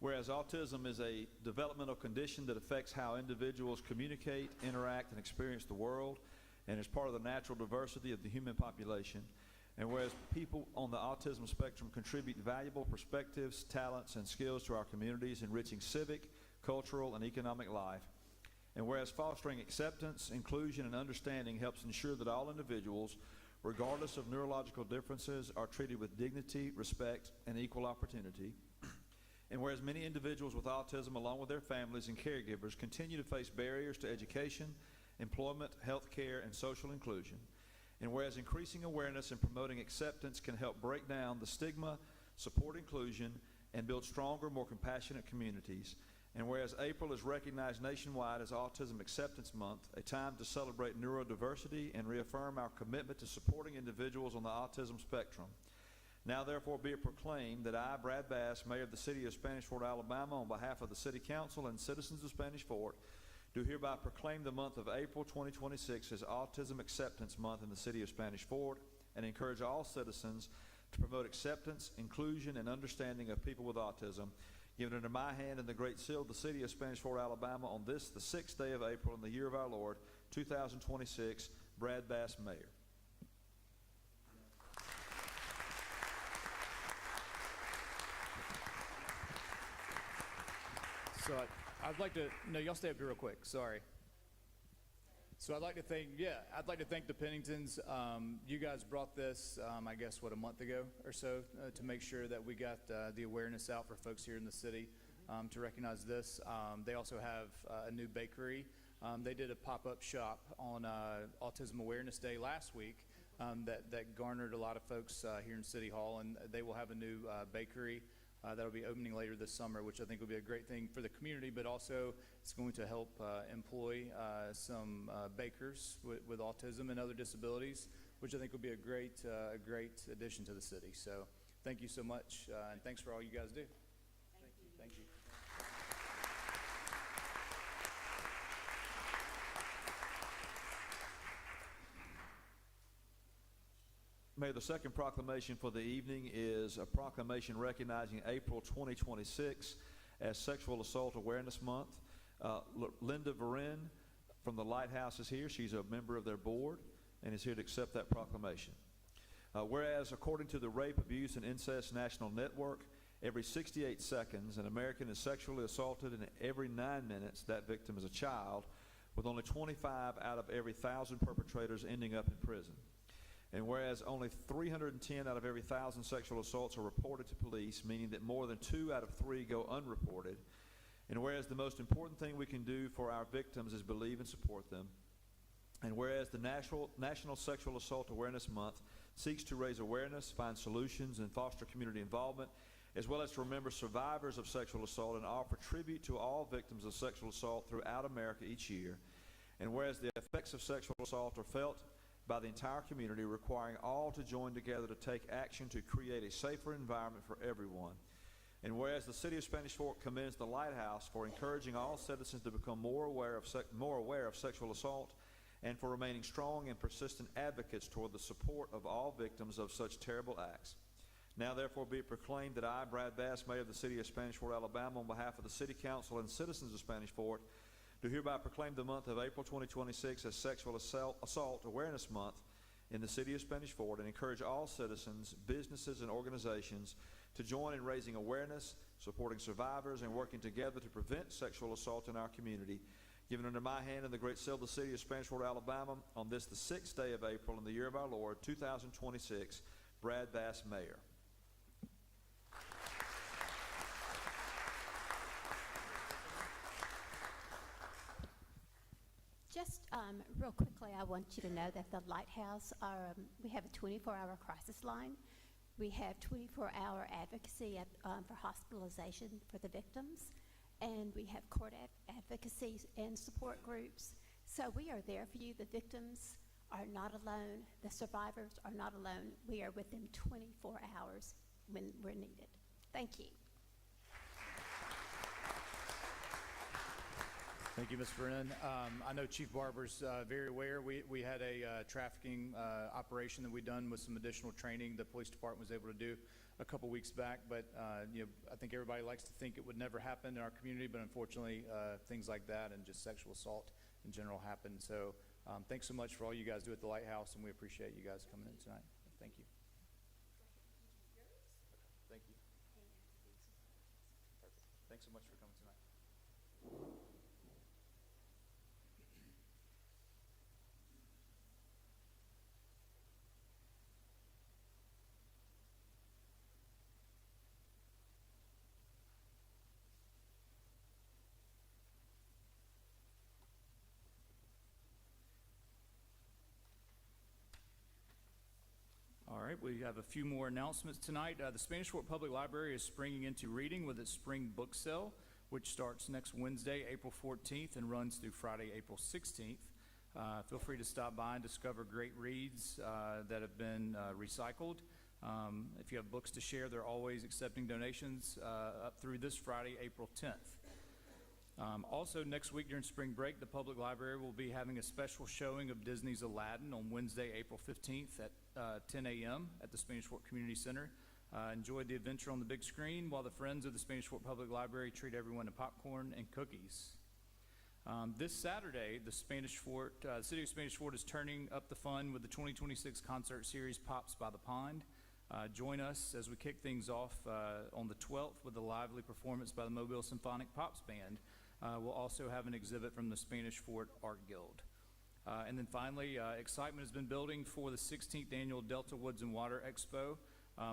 Whereas autism is a developmental condition that affects how individuals communicate, interact, and experience the world, and is part of the natural diversity of the human population. And whereas people on the autism spectrum contribute valuable perspectives, talents, and skills to our communities, enriching civic, cultural, and economic life. And whereas fostering acceptance, inclusion, and understanding helps ensure that all individuals, regardless of neurological differences, are treated with dignity, respect, and equal opportunity. And whereas many individuals with autism, along with their families and caregivers, continue to face barriers to education, employment, health care, and social inclusion. And whereas increasing awareness and promoting acceptance can help break down the stigma, support inclusion, and build stronger, more compassionate communities. And whereas April is recognized nationwide as Autism Acceptance Month, a time to celebrate neurodiversity and reaffirm our commitment to supporting individuals on the autism spectrum. Now therefore be it proclaimed that I, Brad Bass, Mayor of the City of Spanish Fort, Alabama, on behalf of the City Council and citizens of Spanish Fort, do hereby proclaim the month of April 2026 as Autism Acceptance Month in the City of Spanish Fort, and encourage all citizens to promote acceptance, inclusion, and understanding of people with autism, given under my hand and the Great Seal of the City of Spanish Fort, Alabama, on this, the 6th day of April in the year of our Lord, 2026, Brad Bass, Mayor. So I'd like to, no, y'all stay up here real quick, sorry. So I'd like to thank the Penningtons. You guys brought this, I guess, a month ago or so, to make sure that we got the awareness out for folks here in the city to recognize this. They also have a new bakery. They did a pop-up shop on Autism Awareness Day last week that garnered a lot of folks here in City Hall, and they will have a new bakery that'll be opening later this summer, which I think will be a great thing for the community, but also it's going to help employ some bakers with autism and other disabilities, which I think will be a great addition to the city. So thank you so much, and thanks for all you guys do. Thank you. Mayor, the second proclamation for the evening is a proclamation recognizing April 2026 as Sexual Assault Awareness Month. Linda Varin from the Lighthouse is here. She's a member of their board and is here to accept that proclamation. Whereas, according to the Rape, Abuse, and Incest National Network, every 68 seconds an American is sexually assaulted, and every 9 minutes that victim is a child, with only 25 out of every 1,000 perpetrators ending up in prison. And whereas only 310 out of every 1,000 sexual assaults are reported to police, meaning that more than 2 out of 3 go unreported. And whereas the most important thing we can do for our victims is believe and support them. And whereas the National Sexual Assault Awareness Month seeks to raise awareness, find solutions, and foster community involvement, as well as to remember survivors of sexual assault and offer tribute to all victims of sexual assault throughout America each year. And whereas the effects of sexual assault are felt by the entire community, requiring all to join together to take action to create a safer environment for everyone. And whereas the City of Spanish Fork commends the Lighthouse for encouraging all citizens to become more aware of sexual assault and for remaining strong and persistent advocates toward the support of all victims of such terrible acts. Now therefore be it proclaimed that I, Brad Bass, Mayor of the City of Spanish Fort, Alabama, on behalf of the City Council and citizens of Spanish Fort, do hereby proclaim the month of April 2026 as Sexual Assault Awareness Month in the City of Spanish Fort, and encourage all citizens, businesses, and organizations to join in raising awareness, supporting survivors, and working together to prevent sexual assault in our community. Given under my hand in the great seal of the City of Spanish Fort, Alabama, on this the 6th day of April in the year of our Lord, 2026, Brad Bass, Mayor. Just real quickly, I want you to know that the Lighthouse, we have a 24-hour crisis line. We have 24-hour advocacy for hospitalization for the victims, and we have court advocacy and support groups. So we are there for you. The victims are not alone. The survivors are not alone. We are with them 24 hours when we're needed. Thank you. Thank you, Ms. Brennan. I know Chief Barber's very aware. We had a trafficking operation that we done with some additional training the police department was able to do a couple weeks back, but I think everybody likes to think it would never happen in our community, but unfortunately things like that and just sexual assault in general happen. So thanks so much for all you guys do at the Lighthouse, and we appreciate you guys coming in tonight. Thank you. Thank you. Perfect. Thanks so much for coming tonight. All right, we have a few more announcements tonight. The Spanish Fort Public Library is springing into reading with its spring book sale, which starts next Wednesday, April 14th, and runs through Friday, April 16th. Feel free to stop by and discover great reads that have been recycled. If you have books to share, they're always accepting donations up through this Friday, April 10th. Also, next week during spring break, the Public Library will be having a special showing of Disney's Aladdin on Wednesday, April 15th at 10 a.m. at the Spanish Fort Community Center. Enjoy the adventure on the big screen while the Friends of the Spanish Fort Public Library treat everyone to popcorn and cookies. This Saturday, the City of Spanish Fort is turning up the fun with the 2026 concert series Pops by the Pond. Join us as we kick things off on the 12th with a lively performance by the Mobile Symphonic Pops Band. We'll also have an exhibit from the Spanish Fort Art Guild. And then finally, excitement has been building for the 16th annual Delta Woods and Water Expo.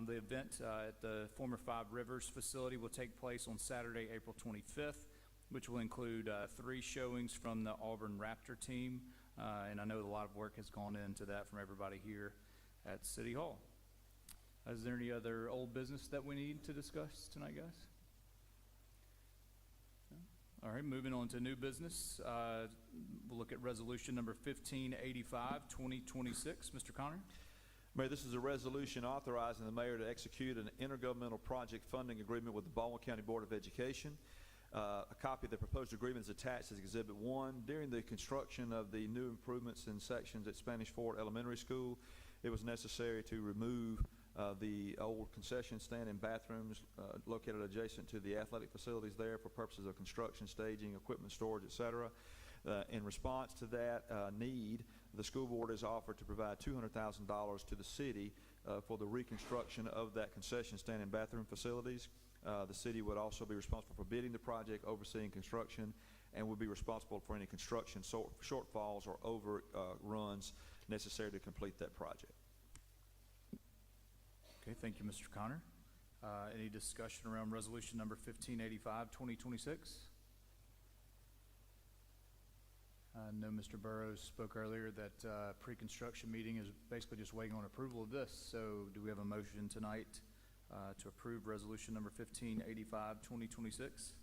The event at the former Five Rivers facility will take place on Saturday, April 25th, which will include 3 showings from the Auburn Raptor team. And I know a lot of work has gone into that from everybody here at City Hall. Is there any other old business that we need to discuss tonight, guys? No? All right, moving on to new business. We'll look at resolution number 1585, 2026. Mr. Connor? Mayor, this is a resolution authorizing the mayor to execute an intergovernmental project funding agreement with the Baldwin County Board of Education. A copy of the proposed agreement is attached as Exhibit 1. During the construction of the new improvements in sections at Spanish Fort Elementary School, it was necessary to remove the old concession stand and bathrooms located adjacent to the athletic facilities there for purposes of construction, staging, equipment storage, etc. In response to that need, the school board has offered to provide $200,000 to the city for the reconstruction of that concession stand and bathroom facilities. The city would also be responsible for bidding the project, overseeing construction, and would be responsible for any construction shortfalls or overruns necessary to complete that project. Okay, thank you, Mr. Connor. Any discussion around resolution number 1585, 2026? I know Mr. Burrows spoke earlier that pre-construction meeting is basically just waiting on approval of this. So do we have a motion tonight to approve resolution number 1585, 2026?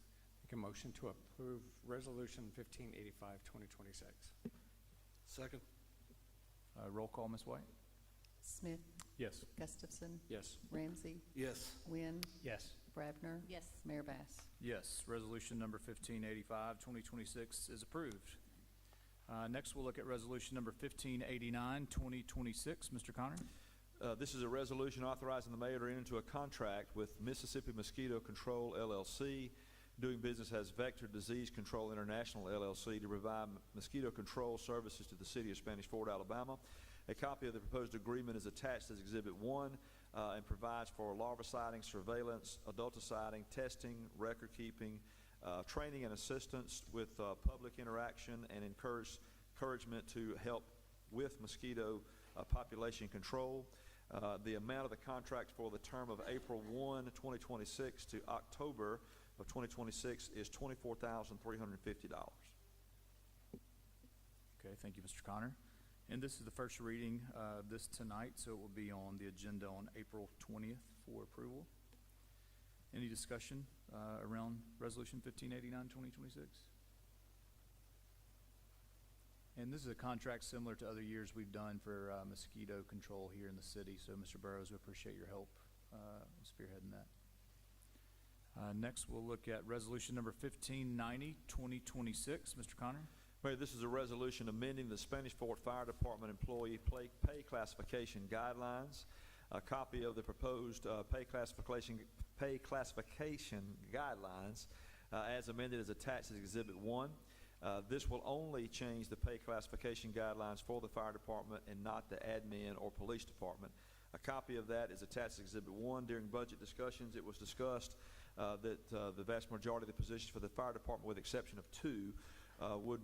Make a motion to approve Resolution 1585, 2026. Second. Roll call, Ms. White? Smith, Yes. Gustafson, Yes. Ramsey, Yes. Wynn, Yes. Brabner, Yes. Mayor Bass. Yes, resolution number 1585, 2026 is approved. Next, we'll look at resolution number 1589, 2026. Mr. Connor? This is a resolution authorizing the mayor to enter into a contract with Mississippi Mosquito Control LLC, doing business as Vector Disease Control International LLC, to provide mosquito control services to the city of Spanish Fort, Alabama. A copy of the proposed agreement is attached as Exhibit 1 and provides for larviciding, surveillance, adulticiding, testing, record keeping, training and assistance with public interaction, and encouragement to help with mosquito population control. The amount of the contract for the term of April 1, 2026 to October of 2026 is $24,350. Okay, thank you, Mr. Connor. And this is the first reading of this tonight, so it will be on the agenda on April 20th for approval. Any discussion around Resolution 1589, 2026? And this is a contract similar to other years we've done for mosquito control here in the city, so Mr. Burrows, we appreciate your help spearheading that. Next, we'll look at Resolution number 1590, 2026. Mr. Connor? Mayor, this is a resolution amending the Spanish Fort Fire Department employee pay classification guidelines. A copy of the proposed pay classification guidelines as amended is attached as Exhibit 1. This will only change the pay classification guidelines for the fire department and not the admin or police department. A copy of that is attached as Exhibit 1. During budget discussions, it was discussed that the vast majority of the positions for the fire department, with the exception of 2, would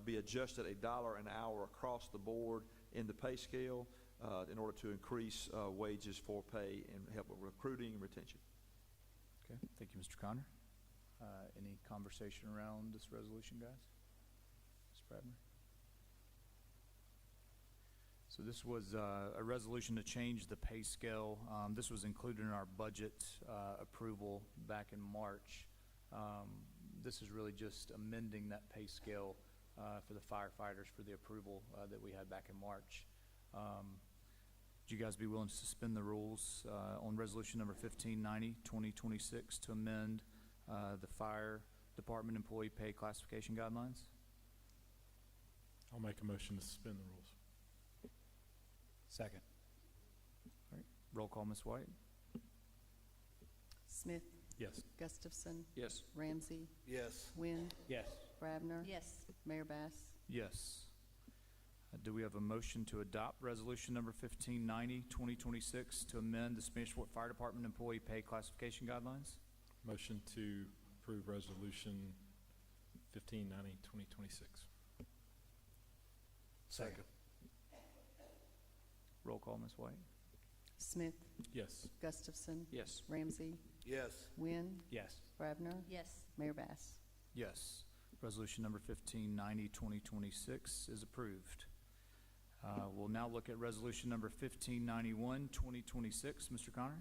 be adjusted $1 an hour across the board in the pay scale in order to increase wages for pay and help with recruiting and retention. Okay, thank you, Mr. Connor. Any conversation around this resolution, guys? Ms. Bradner? So this was a resolution to change the pay scale. This was included in our budget approval back in March. This is really just amending that pay scale for the firefighters for the approval that we had back in March. Would you guys be willing to suspend the rules on resolution number 1590, 2026 to amend the fire department employee pay classification guidelines? I'll make a motion to suspend the rules. Second. All right, roll call, Ms. White. Smith, Yes. Gustafson, Yes. Ramsey, Yes. Wynn, Yes. Brabner, Yes. Mayor Bass. Yes. Do we have a motion to adopt resolution number 1590, 2026 to amend the Spanish Fort Fire Department employee pay classification guidelines? Motion to approve resolution 1590, 2026. Second. Roll call, Ms. White. Smith, Yes. Gustafson, Yes. Ramsey, Yes. Wynn, Yes. Brabner, Yes. Mayor Bass. Yes. Resolution number 1590, 2026 is approved. We'll now look at resolution number 1591, 2026. Mr. Connor?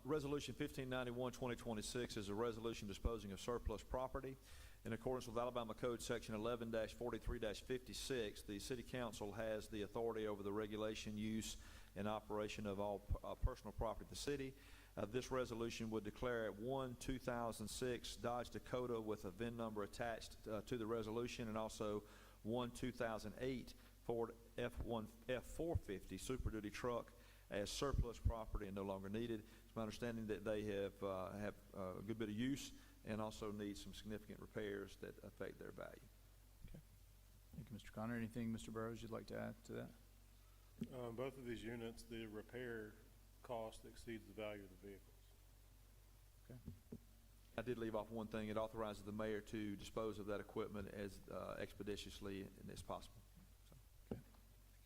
Resolution 1591, 2026 is a resolution disposing of surplus property. In accordance with Alabama Code Section 11-43-56, the City Council has the authority over the regulation, use, and operation of all personal property of the city. This resolution would declare 2006 Dodge Dakota with a VIN number attached to the resolution, and also 2008 Ford F450 Super Duty truck as surplus property and no longer needed. It's my understanding that they have a good bit of use and also need some significant repairs that affect their value. Okay. Thank you, Mr. Connor. Anything, Mr. Burrows, you'd like to add to that? Both of these units, the repair cost exceeds the value of the vehicles. Okay. I did leave off one thing. It authorizes the mayor to dispose of that equipment as expeditiously as possible. Okay.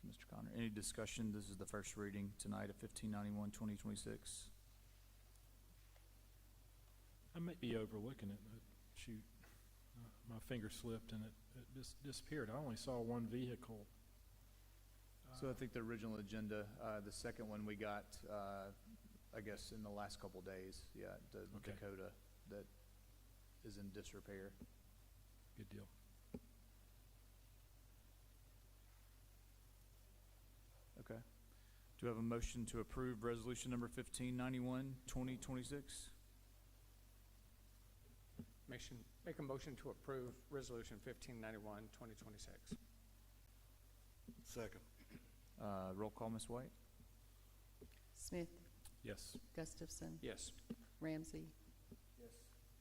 Thank you, Mr. Connor. Any discussion? This is the first reading tonight of 1591-2026. I may be overlooking it, but shoot, my finger slipped and it just disappeared. I only saw one vehicle. So I think the original agenda, the second one we got, I guess in the last couple days, yeah, the Okay. Dakota that is in disrepair. Good deal. Okay. Do we have a motion to approve resolution number 1591-2026? Make a motion to approve Resolution 1591, 2026. Second. Roll call, Ms. White? Smith, Yes. Gustafson, Yes. Ramsey. Yes.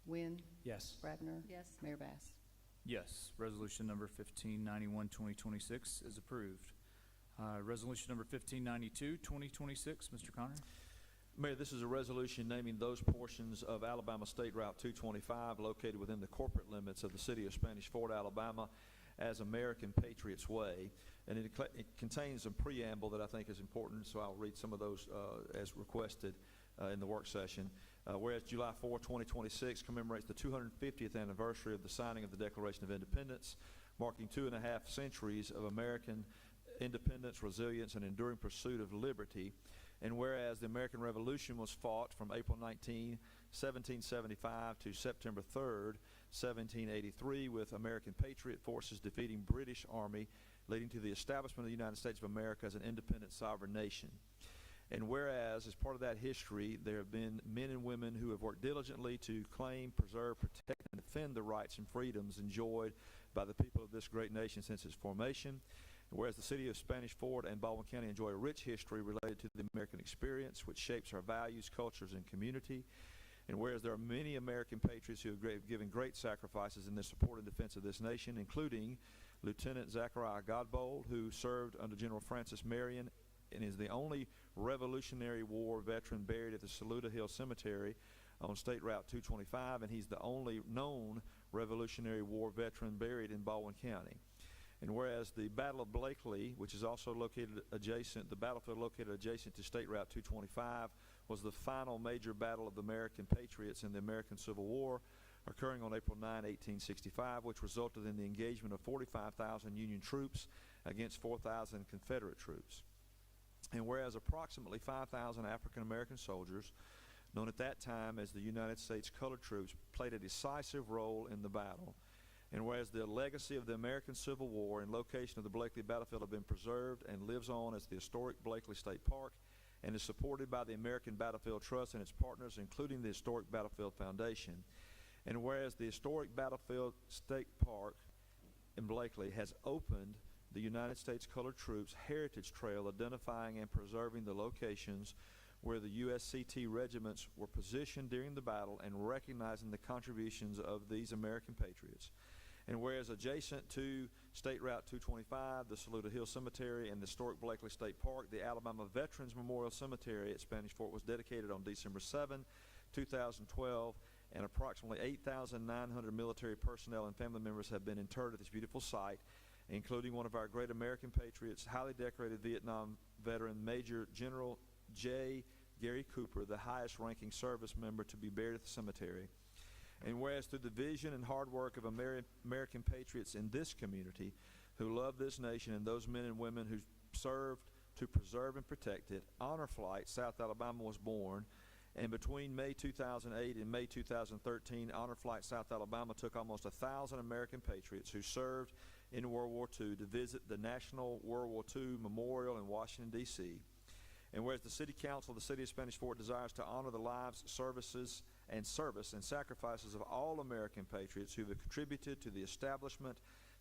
Wynn, Yes. Brabner. Yes. Mayor Bass. Yes. Resolution number 1591-2026 is approved. Resolution number 1592-2026, Mr. Connor? Mayor, this is a resolution naming those portions of Alabama State Route 225 located within the corporate limits of the city of Spanish Fort, Alabama, as American Patriots Way. And it contains a preamble that I think is important, so I'll read some of those as requested in the work session. Whereas July 4, 2026 commemorates the 250th anniversary of the signing of the Declaration of Independence, marking 2.5 centuries of American independence, resilience, and enduring pursuit of liberty. And whereas the American Revolution was fought from April 19, 1775 to September 3, 1783, with American patriot forces defeating British Army, leading to the establishment of the United States of America as an independent sovereign nation. And whereas, as part of that history, there have been men and women who have worked diligently to claim, preserve, protect, and defend the rights and freedoms enjoyed by the people of this great nation since its formation. Whereas the city of Spanish Fort and Baldwin County enjoy a rich history related to the American experience, which shapes our values, cultures, and community. And whereas there are many American patriots who have given great sacrifices in the support and defense of this nation, including Lieutenant Zachariah Godbold, who served under General Francis Marion and is the only Revolutionary War veteran buried at the Saluda Hill Cemetery on State Route 225, and he's the only known Revolutionary War veteran buried in Baldwin County. And whereas the Battle of Blakely, which is also located adjacent, the battlefield located adjacent to State Route 225, was the final major battle of the American patriots in the American Civil War, occurring on April 9, 1865, which resulted in the engagement of 45,000 Union troops against 4,000 Confederate troops. And whereas approximately 5,000 African American soldiers, known at that time as the United States Colored Troops, played a decisive role in the battle. And whereas the legacy of the American Civil War and location of the Blakely Battlefield have been preserved and lives on as the historic Blakely State Park and is supported by the American Battlefield Trust and its partners, including the Historic Battlefield Foundation. And whereas the Historic Battlefield State Park in Blakely has opened the United States Colored Troops Heritage Trail, identifying and preserving the locations where the USCT regiments were positioned during the battle and recognizing the contributions of these American patriots. And whereas adjacent to State Route 225, the Saluda Hill Cemetery, and the historic Blakely State Park, the Alabama Veterans Memorial Cemetery at Spanish Fort was dedicated on December 7, 2012, and approximately 8,900 military personnel and family members have been interred at this beautiful site, including one of our great American patriots, highly decorated Vietnam veteran Major General J. Gary Cooper, the highest-ranking service member to be buried at the cemetery. And whereas through the vision and hard work of American patriots in this community who love this nation and those men and women who served to preserve and protect it, Honor Flight South Alabama was born. And between May 2008 and May 2013, Honor Flight South Alabama took almost 1,000 American patriots who served in World War II to visit the National World War II Memorial in Washington, D.C. And whereas the City Council of the City of Spanish Fort desires to honor the lives, service and sacrifices of all American patriots who have contributed to the establishment,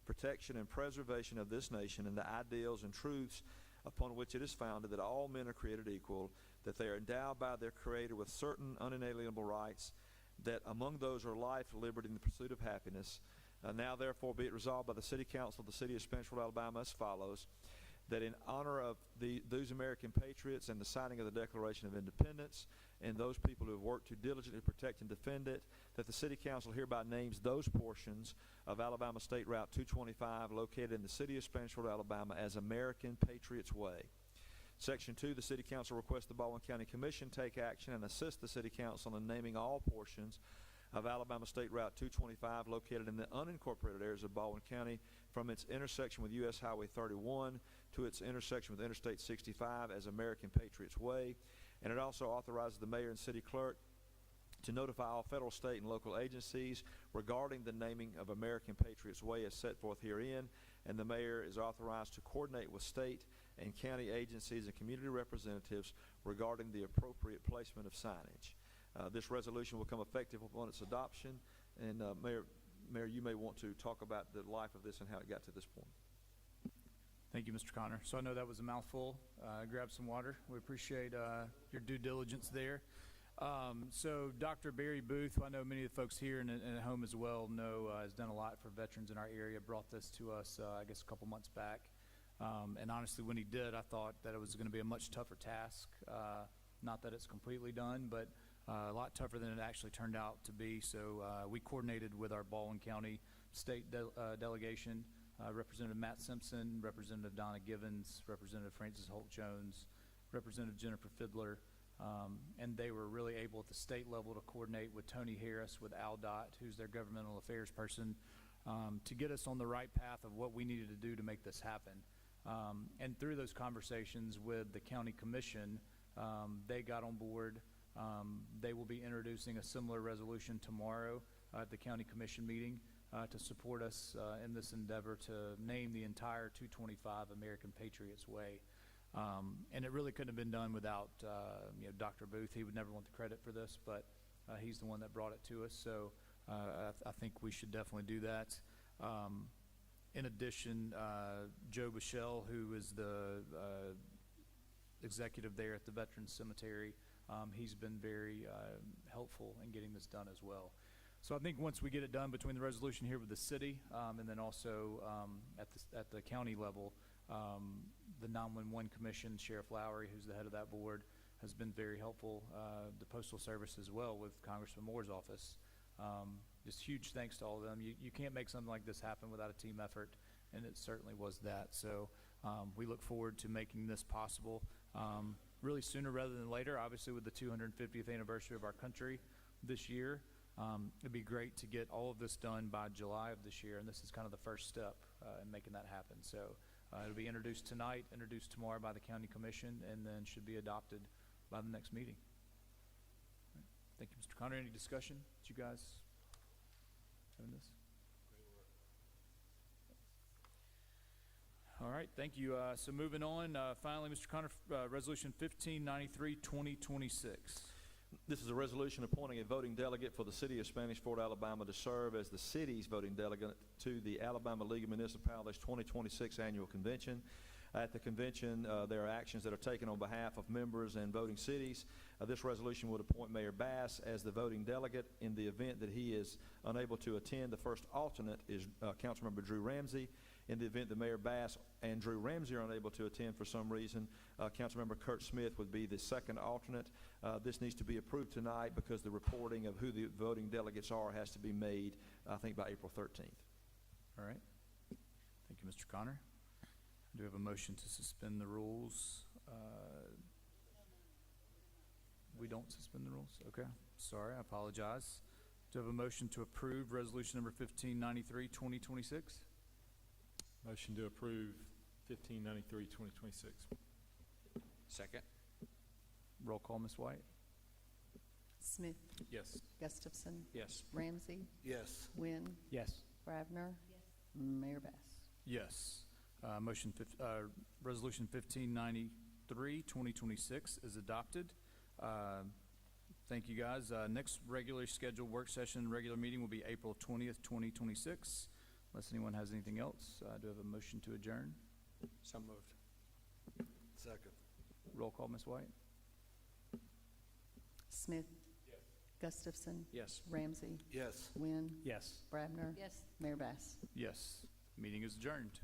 protection, and preservation of this nation and the ideals and truths upon which it is founded, that all men are created equal, that they are endowed by their Creator with certain unalienable rights, that among those are life, liberty, and the pursuit of happiness. Now, therefore, be it resolved by the City Council of the City of Spanish Fort, Alabama as follows, that in honor of those American patriots and the signing of the Declaration of Independence and those people who have worked to diligently protect and defend it, that the City Council hereby names those portions of Alabama State Route 225 located in the city of Spanish Fort, Alabama as American Patriots Way. Section 2, the City Council requests the Baldwin County Commission take action and assist the City Council in naming all portions of Alabama State Route 225 located in the unincorporated areas of Baldwin County from its intersection with U.S. Highway 31 to its intersection with Interstate 65 as American Patriots Way. And it also authorizes the mayor and city clerk to notify all federal, state, and local agencies regarding the naming of American Patriots Way as set forth herein. And the mayor is authorized to coordinate with state and county agencies and community representatives regarding the appropriate placement of signage. This resolution will become effective upon its adoption. And Mayor, you may want to talk about the life of this and how it got to this point. Thank you, Mr. Connor. So I know that was a mouthful. Grab some water. We appreciate your due diligence there. So Dr. Barry Booth, who I know many of the folks here and at home as well know, has done a lot for veterans in our area, brought this to us, I guess, a couple months back. And honestly, when he did, I thought that it was going to be a much tougher task. Not that it's completely done, but a lot tougher than it actually turned out to be. So we coordinated with our Baldwin County State delegation, Representative Matt Simpson, Representative Donna Givens, Representative Francis Holt Jones, Representative Jennifer Fidler, and they were really able at the state level to coordinate with Tony Harris, with ALDOT, who's their governmental affairs person, to get us on the right path of what we needed to do to make this happen. And through those conversations with the county commission, they got on board. They will be introducing a similar resolution tomorrow at the county commission meeting to support us in this endeavor to name the entire 225 American Patriots Way. And it really couldn't have been done without Dr. Booth. He would never want the credit for this, but he's the one that brought it to us. So I think we should definitely do that. In addition, Joe Bichelle, who is the executive there at the Veterans Cemetery, he's been very helpful in getting this done as well. So I think once we get it done between the resolution here with the city and then also at the county level, the 911 Commission, Sheriff Lowry, who's the head of that board, has been very helpful. The Postal Service as well with Congressman Moore's office. Just huge thanks to all of them. You can't make something like this happen without a team effort, and it certainly was that. So we look forward to making this possible really sooner rather than later. Obviously, with the 250th anniversary of our country this year, it'd be great to get all of this done by July of this year, and this is kind of the first step in making that happen. So it'll be introduced tonight, introduced tomorrow by the county commission, and then should be adopted by the next meeting. All right. Thank you, Mr. Connor. Any discussion that you guys have in this? All right, thank you. So moving on, finally, Mr. Connor, Resolution 1593, 2026. This is a resolution appointing a voting delegate for the city of Spanish Fort, Alabama to serve as the city's voting delegate to the Alabama League of Municipalities 2026 Annual Convention. At the convention, there are actions that are taken on behalf of members and voting cities. This resolution would appoint Mayor Bass as the voting delegate. In the event that he is unable to attend, the first alternate is Councilmember Drew Ramsey. In the event that Mayor Bass and Drew Ramsey are unable to attend for some reason, Councilmember Kurt Smith would be the second alternate. This needs to be approved tonight because the reporting of who the voting delegates are has to be made, I think, by April 13th. All right. Thank you, Mr. Connor. Do we have a motion to suspend the rules? We don't suspend the rules? Okay. Sorry, I apologize. Do we have a motion to approve Resolution number 1593, 2026? Motion to approve 1593, 2026. Second. Roll call, Ms. White. Smith. Yes. Gustafson. Yes. Ramsey. Yes. Wynn. Yes. Bravner. Mayor Bass. Yes. Resolution 1593, 2026 is adopted. Thank you, guys. Next regularly scheduled work session and regular meeting will be April 20th, 2026. Unless anyone has anything else, do I have a motion to adjourn? So moved. Second. Roll call, Ms. White. Smith. Yes. Gustafson. Yes. Ramsey. Yes. Wynn. Yes. Bravner. Yes. Mayor Bass. Yes. Meeting is adjourned.